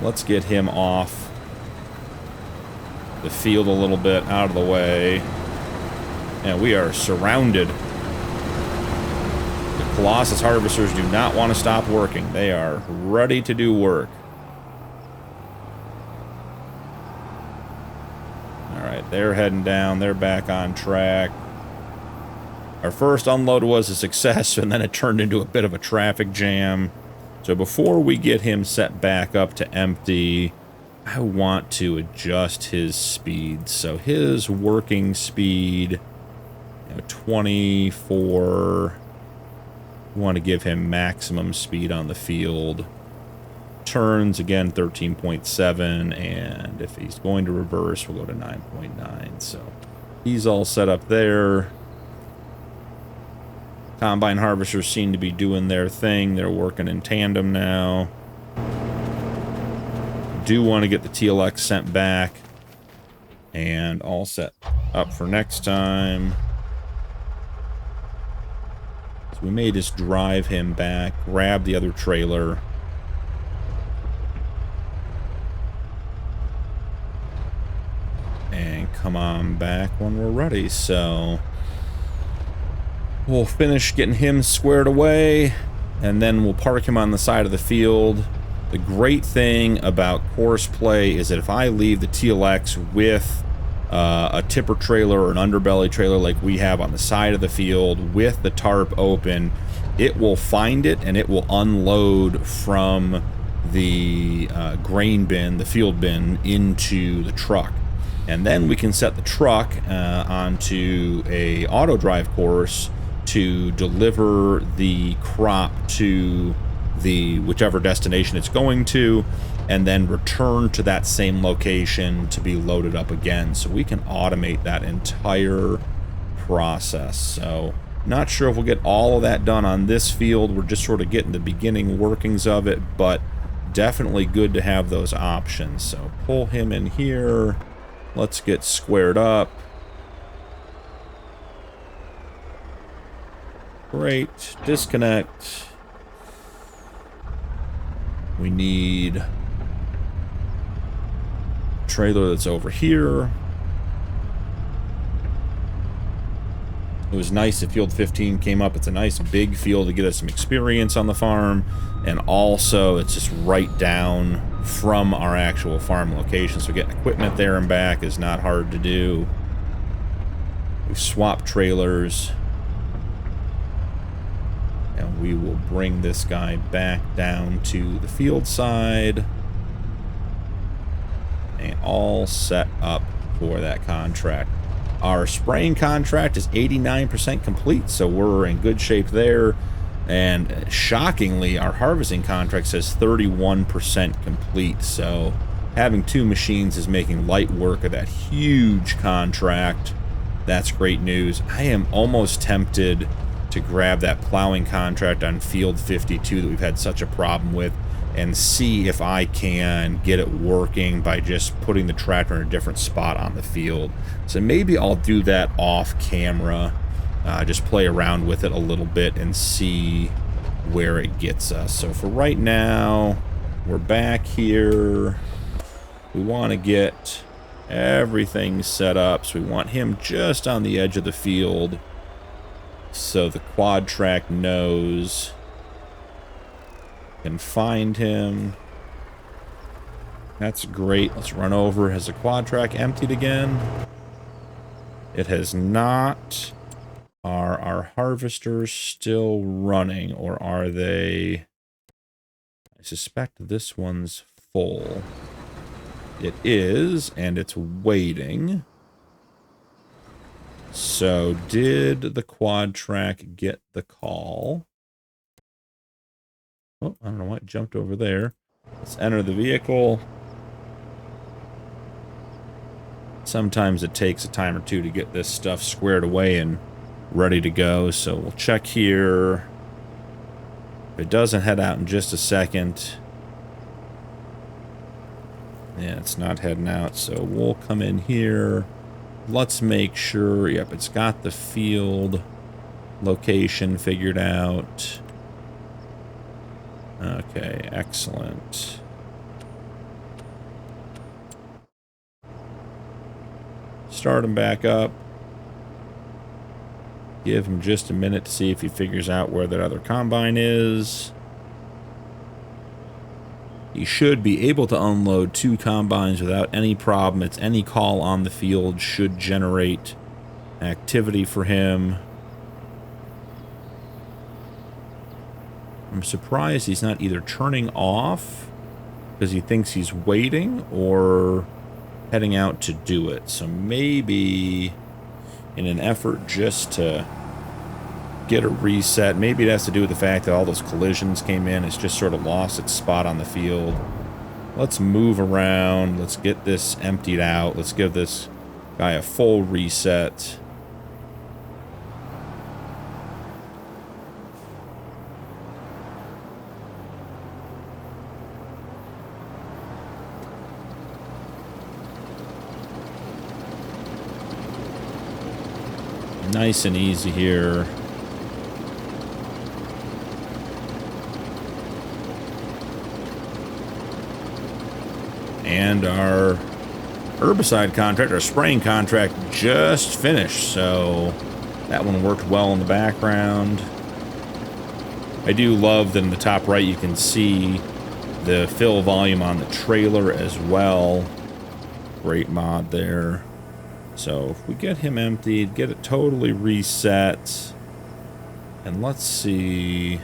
A: Let's get him off the field a little bit, out of the way. And we are surrounded. The Colossus harvesters do not want to stop working. They are ready to do work. Alright, they're heading down. They're back on track. Our first unload was a success, and then it turned into a bit of a traffic jam. So before we get him set back up to empty, I want to adjust his speed. So his working speed, 24. We want to give him maximum speed on the field. Turns, again, 13.7, and if he's going to reverse, we'll go to 9.9. So he's all set up there. Combine harvesters seem to be doing their thing. They're working in tandem now. Do want to get the TLX sent back and all set up for next time. So we may just drive him back, grab the other trailer. And come on back when we're ready. So we'll finish getting him squared away, and then we'll park him on the side of the field. The great thing about course play is that if I leave the TLX with a tipper trailer or an underbelly trailer like we have on the side of the field with the tarp open, it will find it and it will unload from the grain bin, the field bin, into the truck. And then we can set the truck onto a auto drive course to deliver the crop to the whichever destination it's going to, and then return to that same location to be loaded up again. So we can automate that entire process. So Not sure if we'll get all of that done on this field. We're just sort of getting the beginning workings of it, but definitely good to have those options. So pull him in here. Let's get squared up. Great. Disconnect. We need a trailer that's over here. It was nice that field 15 came up. It's a nice big field to get us some experience on the farm. And also, it's just right down from our actual farm location. So getting equipment there and back is not hard to do. We swap trailers. And we will bring this guy back down to the field side. And all set up for that contract. Our spraying contract is 89% complete, so we're in good shape there. And shockingly, our harvesting contract says 31% complete. So having 2 machines is making light work of that huge contract. That's great news. I am almost tempted to grab that plowing contract on field 52 that we've had such a problem with and see if I can get it working by just putting the tractor in a different spot on the field. So maybe I'll do that off camera, just play around with it a little bit and see where it gets us. So for right now, we're back here. We want to get everything set up. So we want him just on the edge of the field so the Quadtrac knows can find him. That's great. Let's run over. Has the Quadtrac emptied again? It has not. Are our harvesters still running, or are they? I suspect this one's full. It is, and it's waiting. So did the Quadtrac get the call? Oh, I don't know why it jumped over there. Let's enter the vehicle. Sometimes it takes a time or two to get this stuff squared away and ready to go. So we'll check here. If it doesn't head out in just a second. Yeah, it's not heading out. So we'll come in here. Let's make sure. Yep, it's got the field location figured out. Okay, excellent. Start him back up. Give him just a minute to see if he figures out where that other combine is. He should be able to unload 2 combines without any problem. It's any call on the field should generate activity for him. I'm surprised he's not either turning off because he thinks he's waiting or heading out to do it. So maybe in an effort just to get a reset, maybe it has to do with the fact that all those collisions came in. It's just sort of lost its spot on the field. Let's move around. Let's get this emptied out. Let's give this guy a full reset. Nice and easy here. And our herbicide contract, our spraying contract, just finished. So that one worked well in the background. I do love that in the top right you can see the fill volume on the trailer as well. Great mod there. So if we get him emptied, get it totally reset, and let's see.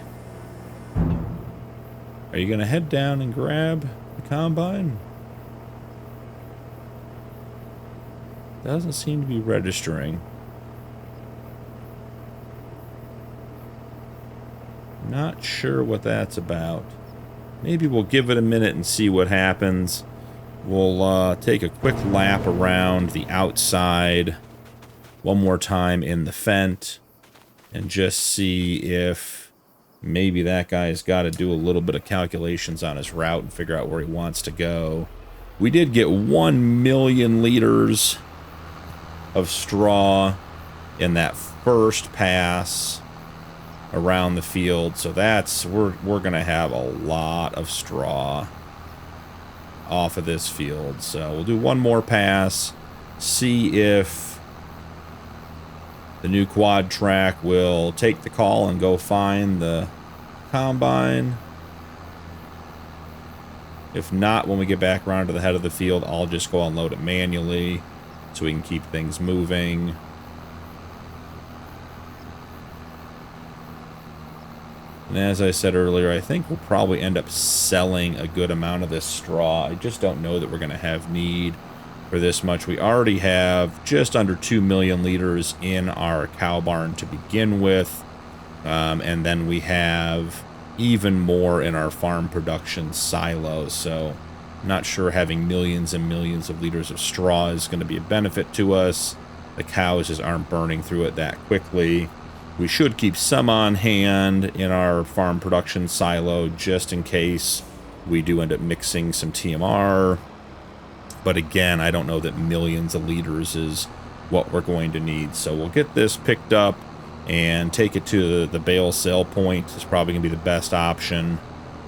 A: Are you going to head down and grab the combine? Doesn't seem to be registering. Not sure what that's about. Maybe we'll give it a minute and see what happens. We'll take a quick lap around the outside one more time in the Fent. and just see if maybe that guy's got to do a little bit of calculations on his route and figure out where he wants to go. We did get 1 million liters of straw in that first pass around the field, so that's we're gonna have a lot of straw off of this field. So we'll do one more pass, see if the new Quadtrac will take the call and go find the combine. If not, when we get back around to the head of the field, I'll just go unload it manually so we can keep things moving. And as I said earlier, I think we'll probably end up selling a good amount of this straw. I just don't know that we're going to have need for this much. We already have just under 2 million liters in our cow barn to begin with. And then we have even more in our farm production silos. So I'm not sure having millions and millions of liters of straw is going to be a benefit to us. The cows just aren't burning through it that quickly. We should keep some on hand in our farm production silo just in case we do end up mixing some TMR. But again, I don't know that millions of liters is what we're going to need. So we'll get this picked up and take it to the bale sale point. It's probably going to be the best option,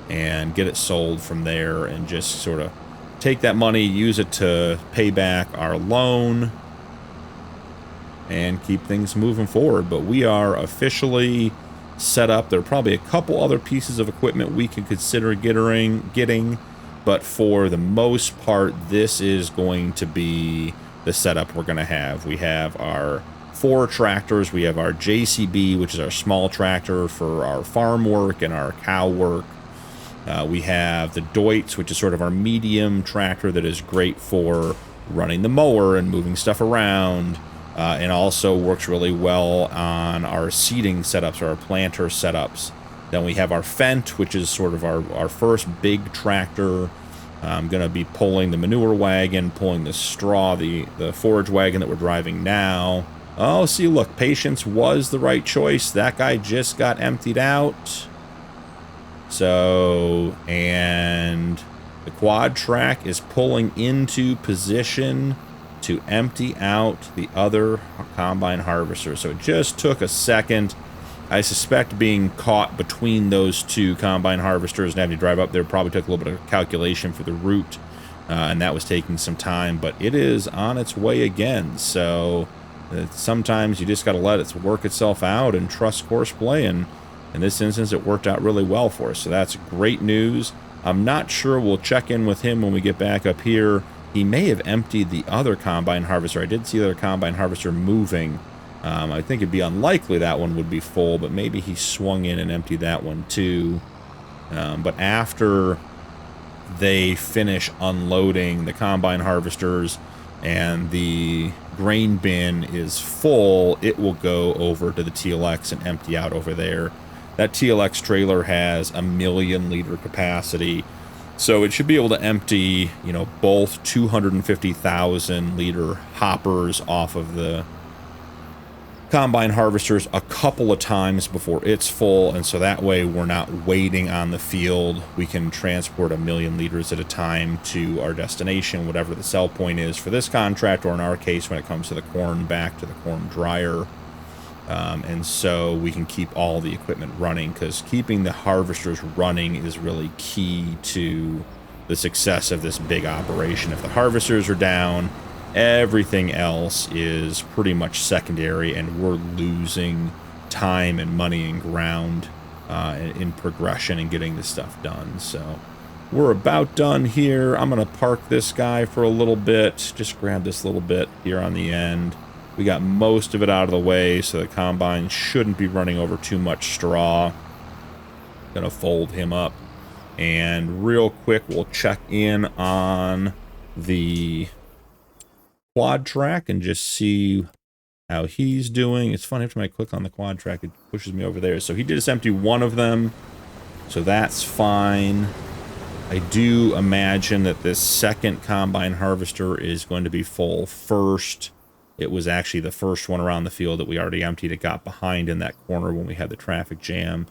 A: and get it sold from there and just sort of take that money, use it to pay back our loan, and keep things moving forward. But we are officially set up. There are probably a couple other pieces of equipment we could consider getting, but for the most part, this is going to be the setup we're going to have. We have our 4 tractors. We have our JCB, which is our small tractor for our farm work and our cow work. We have the Deutz, which is sort of our medium tractor that is great for running the mower and moving stuff around. And also works really well on our seeding setups or our planter setups. Then we have our Fendt, which is sort of our first big tractor. I'm going to be pulling the manure wagon, pulling the straw, the forage wagon that we're driving now. Oh, see, look, patience was the right choice. That guy just got emptied out. So, and the Quadtrac is pulling into position to empty out the other combine harvester. So it just took a second. I suspect being caught between those two combine harvesters and having to drive up there probably took a little bit of calculation for the route, and that was taking some time, but it is on its way again. So sometimes you just got to let it work itself out and trust courseplay, and in this instance it worked out really well for us. So that's great news. I'm not sure. We'll check in with him when we get back up here. He may have emptied the other combine harvester. I did see the other combine harvester moving. I think it'd be unlikely that one would be full, but maybe he swung in and emptied that one too. But after they finish unloading the combine harvesters and the grain bin is full, it will go over to the TLX and empty out over there. That TLX trailer has 1 million liter capacity. So it should be able to empty, you know, both 250,000 liter hoppers off of the combine harvesters a couple of times before it's full, and so that way we're not waiting on the field. We can transport 1 million liters at a time to our destination, whatever the sell point is for this contract, or in our case, when it comes to the corn, back to the corn dryer. And so we can keep all the equipment running, because keeping the harvesters running is really key to the success of this big operation. If the harvesters are down, everything else is pretty much secondary, and we're losing time and money and ground in progression and getting this stuff done. So we're about done here. I'm going to park this guy for a little bit, just grab this little bit here on the end. We got most of it out of the way, so the combine shouldn't be running over too much straw. Gonna fold him up, and real quick we'll check in on the Quadtrac and just see how he's doing. It's funny, every time I click on the Quadtrac, it pushes me over there. So he did just empty one of them, so that's fine. I do imagine that this second combine harvester is going to be full first. It was actually the first one around the field that we already emptied. It got behind in that corner when we had the traffic jam.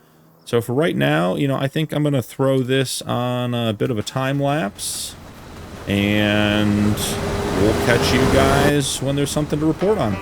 A: So for right now, you know, I think I'm going to throw this on a bit of a time lapse. And we'll catch you guys when there's something to report on.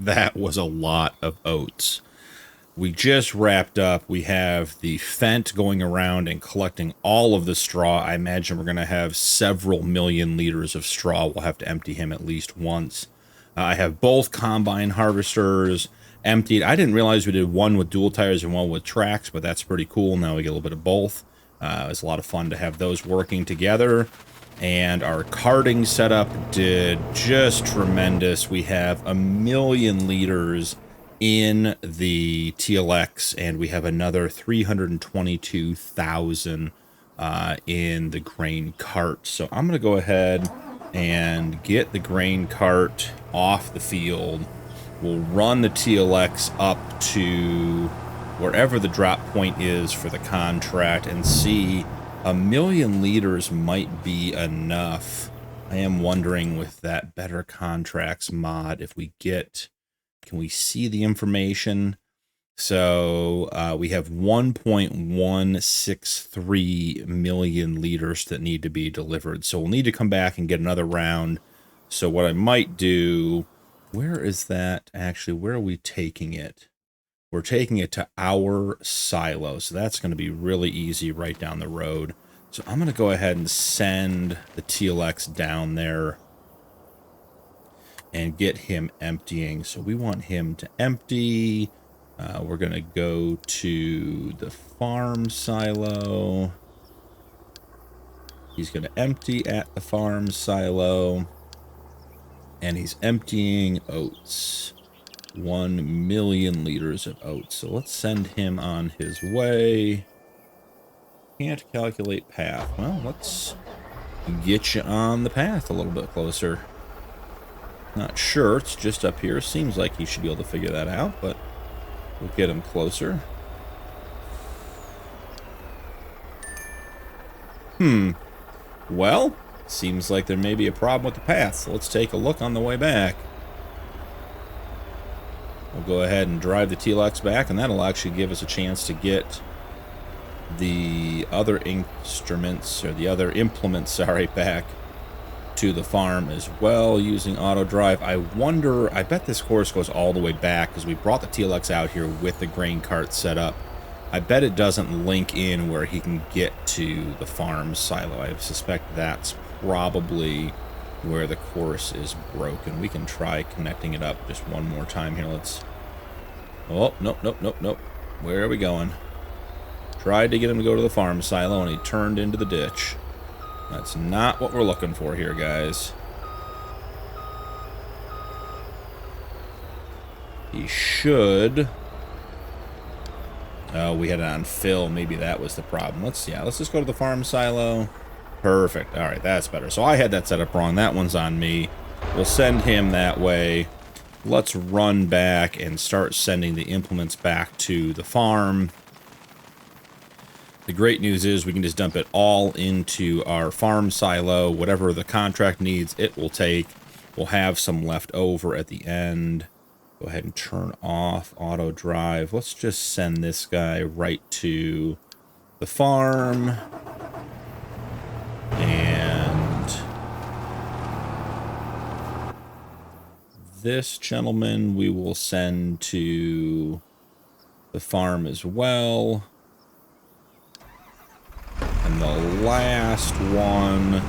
A: That was a lot of oats. We just wrapped up. We have the Fent going around and collecting all of the straw. I imagine we're going to have several million liters of straw. We'll have to empty him at least once. I have both combine harvesters emptied. I didn't realize we did one with dual tires and one with tracks, but that's pretty cool. Now we get a little bit of both. It's a lot of fun to have those working together. And our carting setup did just tremendous. We have 1 million liters in the TLX, and we have another 322,000 in the grain cart. So I'm going to go ahead and get the grain cart off the field. We'll run the TLX up to wherever the drop point is for the contract and see. 1 million liters might be enough. I am wondering with that better contracts mod if we get, can we see the information? So we have 1.163 million liters that need to be delivered. So we'll need to come back and get another round. So what I might do, where is that actually? Where are we taking it? We're taking it to our silo, so that's going to be really easy right down the road. So I'm going to go ahead and send the TLX down there and get him emptying. So we want him to empty. We're going to go to the farm silo. He's going to empty at the farm silo. And he's emptying oats. 1 million liters of oats. So let's send him on his way. Can't calculate path. Well, let's get you on the path a little bit closer. Not sure. It's just up here. Seems like he should be able to figure that out, but we'll get him closer. Well, seems like there may be a problem with the path. So let's take a look on the way back. We'll go ahead and drive the TLX back, and that'll actually give us a chance to get the other instruments, or the other implements, sorry, back to the farm as well using auto drive. I wonder, I bet this course goes all the way back because we brought the TLX out here with the grain cart set up. I bet it doesn't link in where he can get to the farm silo. I suspect that's probably where the course is broken. We can try connecting it up just one more time here. Let's... Oh, nope. Where are we going? Tried to get him to go to the farm silo, and he turned into the ditch. That's not what we're looking for here, guys. He should... Oh, we had it on fill. Maybe that was the problem. Let's just go to the farm silo. Perfect. All right, that's better. So I had that set up wrong. That one's on me. We'll send him that way. Let's run back and start sending the implements back to the farm. The great news is we can just dump it all into our farm silo. Whatever the contract needs, it will take. We'll have some left over at the end. Go ahead and turn off auto drive. Let's just send this guy right to the farm. And this gentleman we will send to the farm as well. And the last one,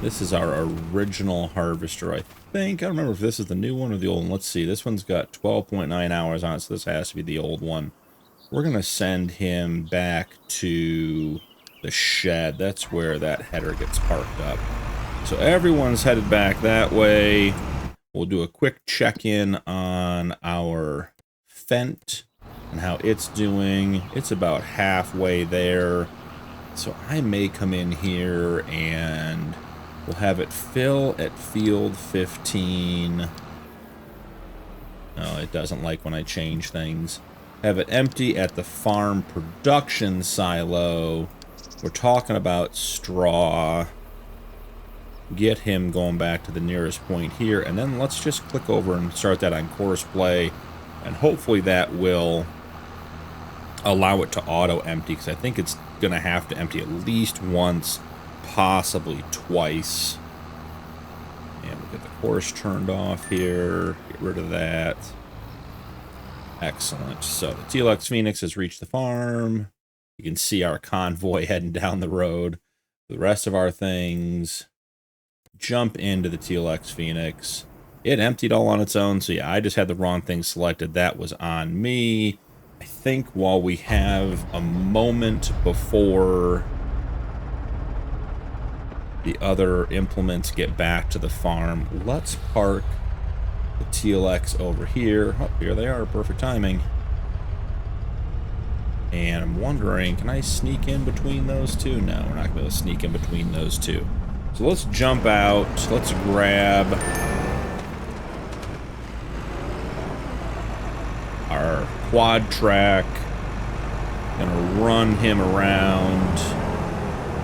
A: this is our original harvester, I think. I don't remember if this is the new one or the old one. Let's see. This one's got 12.9 hours on it, so this has to be the old one. We're going to send him back to the shed. That's where that header gets parked up. So everyone's headed back that way. We'll do a quick check-in on our Fent and how it's doing. It's about halfway there. So I may come in here and we'll have it fill at field 15. No, it doesn't like when I change things. Have it empty at the farm production silo. We're talking about straw. Get him going back to the nearest point here, and then let's just click over and start that on course play, and hopefully that will allow it to auto empty, because I think it's going to have to empty at least once, possibly twice. And we'll get the course turned off here, get rid of that. Excellent. So the TLX Phoenix has reached the farm. You can see our convoy heading down the road. The rest of our things jump into the TLX Phoenix. It emptied all on its own, so yeah, I just had the wrong thing selected. That was on me. I think while we have a moment before the other implements get back to the farm, let's park the TLX over here. Oh, here they are, perfect timing. And I'm wondering, can I sneak in between those two? No, we're not going to sneak in between those two. So let's jump out. Let's grab our Quadtrac. Gonna run him around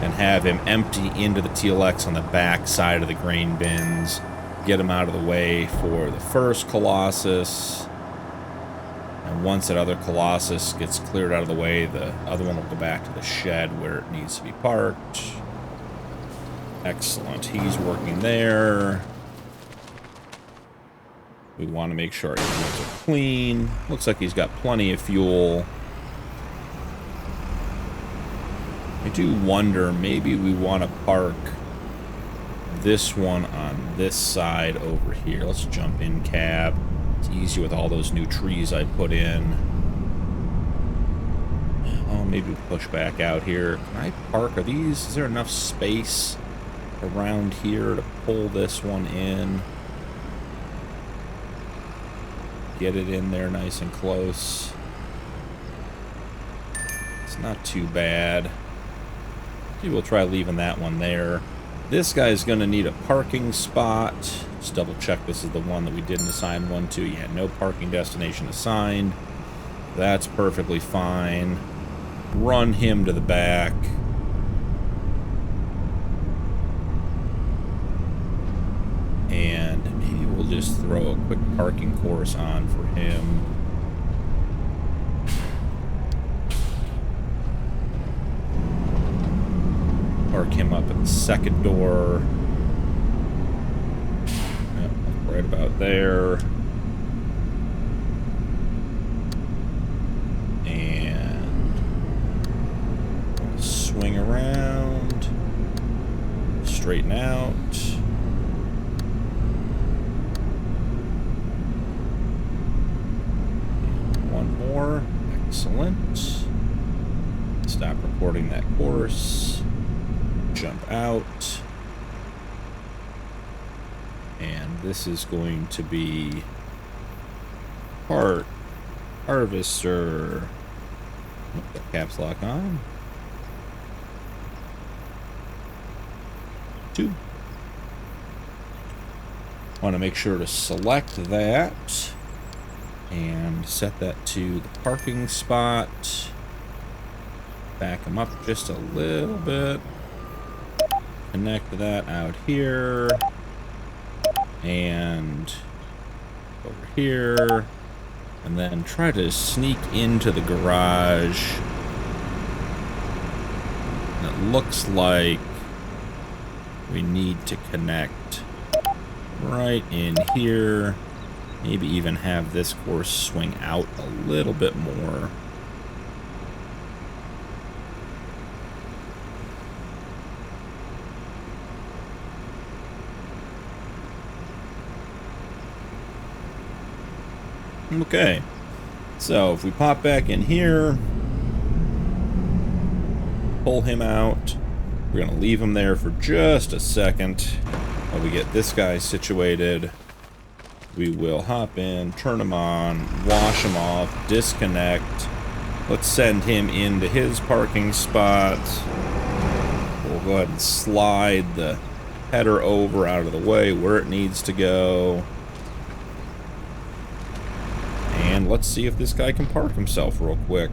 A: and have him empty into the TLX on the back side of the grain bins. Get him out of the way for the first Colossus. And once that other Colossus gets cleared out of the way, the other one will go back to the shed where it needs to be parked. Excellent. He's working there. We want to make sure our engines are clean. Looks like he's got plenty of fuel. I do wonder, maybe we want to park this one on this side over here. Let's jump in cab. It's easy with all those new trees I put in. Oh, maybe we push back out here. Can I park? Is there enough space around here to pull this one in? Get it in there nice and close. It's not too bad. Maybe we'll try leaving that one there. This guy's going to need a parking spot. Just double check this is the one that we didn't assign one to. Yeah, no parking destination assigned. That's perfectly fine. Run him to the back. And maybe we'll just throw a quick parking course on for him. Park him up at the second door. Yep, right about there. And swing around. Straighten out. One more. Excellent. Stop recording that course. Jump out. And this is going to be harvester. The caps lock on. 2. Want to make sure to select that and set that to the parking spot. Back them up just a little bit. Connect that out here and over here, and then try to sneak into the garage. And it looks like we need to connect right in here. Maybe even have this course swing out a little bit more. Okay, so if we pop back in here, pull him out, we're going to leave him there for just a second while we get this guy situated. We will hop in, turn him on, wash him off, disconnect. Let's send him into his parking spot. We'll go ahead and slide the header over out of the way where it needs to go. And let's see if this guy can park himself real quick.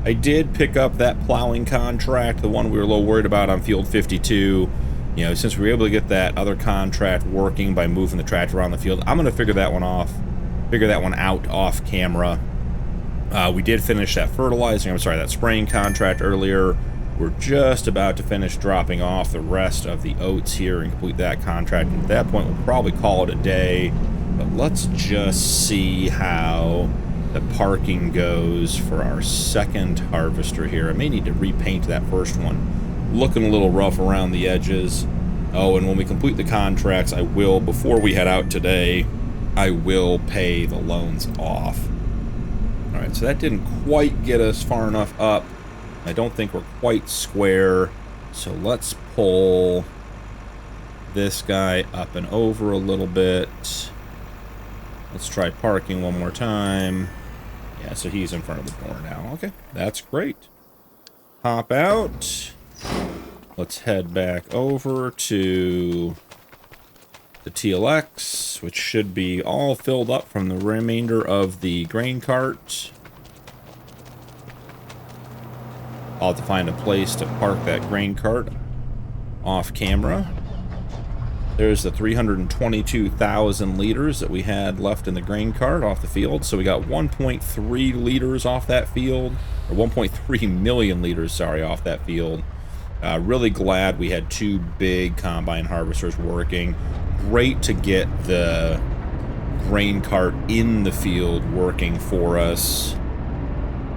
A: I did pick up that plowing contract, the one we were a little worried about on Field 52. You know, since we were able to get that other contract working by moving the tractor around the field, I'm going to figure that one out off camera. We did finish that that spraying contract earlier. We're just about to finish dropping off the rest of the oats here and complete that contract. And at that point, we'll probably call it a day. But let's just see how the parking goes for our second harvester here. I may need to repaint that first one. Looking a little rough around the edges. Oh, and when we complete the contracts, I will, before we head out today, I will pay the loans off. Alright, so that didn't quite get us far enough up. I don't think we're quite square. So let's pull this guy up and over a little bit. Let's try parking one more time. Yeah, so he's in front of the door now. Okay, that's great. Hop out. Let's head back over to the TLX, which should be all filled up from the remainder of the grain cart. I'll have to find a place to park that grain cart off camera. There's the 322,000 liters that we had left in the grain cart off the field. So we got 1.3 liters off that field, or 1.3 million liters, sorry, off that field. Really glad we had two big combine harvesters working. Great to get the grain cart in the field working for us.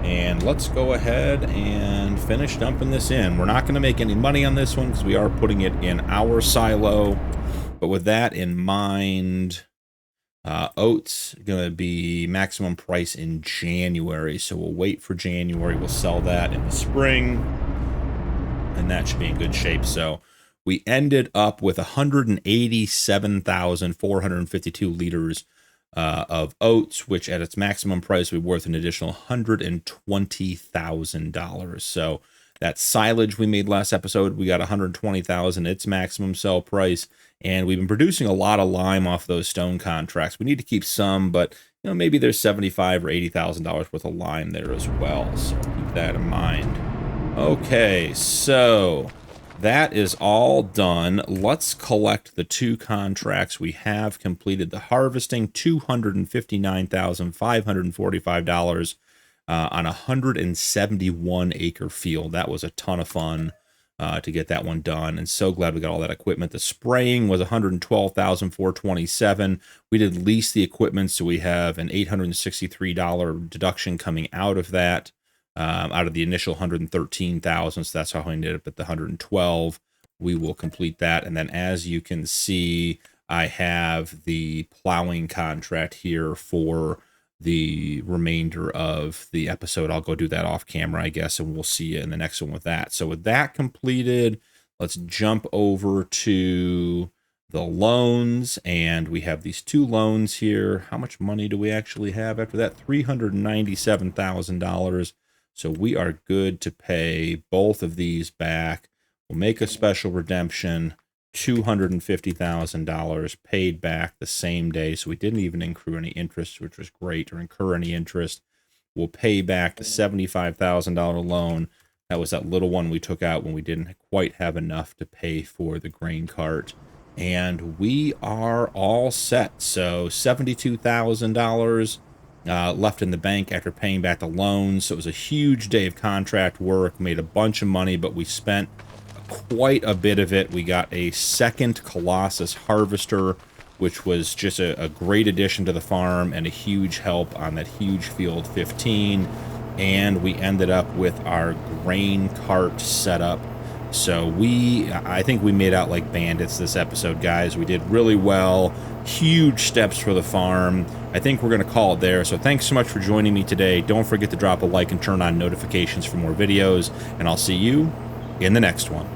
A: And let's go ahead and finish dumping this in. We're not going to make any money on this one because we are putting it in our silo. But with that in mind, oats going to be maximum price in January. So we'll wait for January. We'll sell that in the spring. And that should be in good shape. So we ended up with 187,452 liters of oats, which at its maximum price would be worth an additional $120,000. So that silage we made last episode, we got 120,000 its maximum sell price, and we've been producing a lot of lime off those stone contracts. We need to keep some, but you know, maybe there's $75,000 or $80,000 worth of lime there as well. So keep that in mind. Okay, so that is all done. Let's collect the two contracts we have completed. The harvesting, $259,545 on a 171 acre field. That was a ton of fun to get that one done, and so glad we got all that equipment. The spraying was $112,427. We did lease the equipment, so we have an $863 deduction coming out of that. Out of the initial 113,000, so that's how I ended up at the 112. We will complete that, and then as you can see, I have the plowing contract here for the remainder of the episode. I'll go do that off camera, I guess, and we'll see you in the next one with that. So with that completed, let's jump over to the loans, and we have these two loans here. How much money do we actually have after that? $397,000. So we are good to pay both of these back. We'll make a special redemption, $250,000 paid back the same day. So we didn't even accrue any interest, which was great, or incur any interest. We'll pay back the $75,000 loan. That was that little one we took out when we didn't quite have enough to pay for the grain cart. And we are all set. So $72,000 left in the bank after paying back the loans. So it was a huge day of contract work, made a bunch of money, but we spent quite a bit of it. We got a second Colossus harvester, which was just a great addition to the farm and a huge help on that huge field 15. And we ended up with our grain cart setup. So I think we made out like bandits this episode, guys. We did really well. Huge steps for the farm. I think we're going to call it there. So thanks so much for joining me today. Don't forget to drop a like and turn on notifications for more videos. And I'll see you in the next one.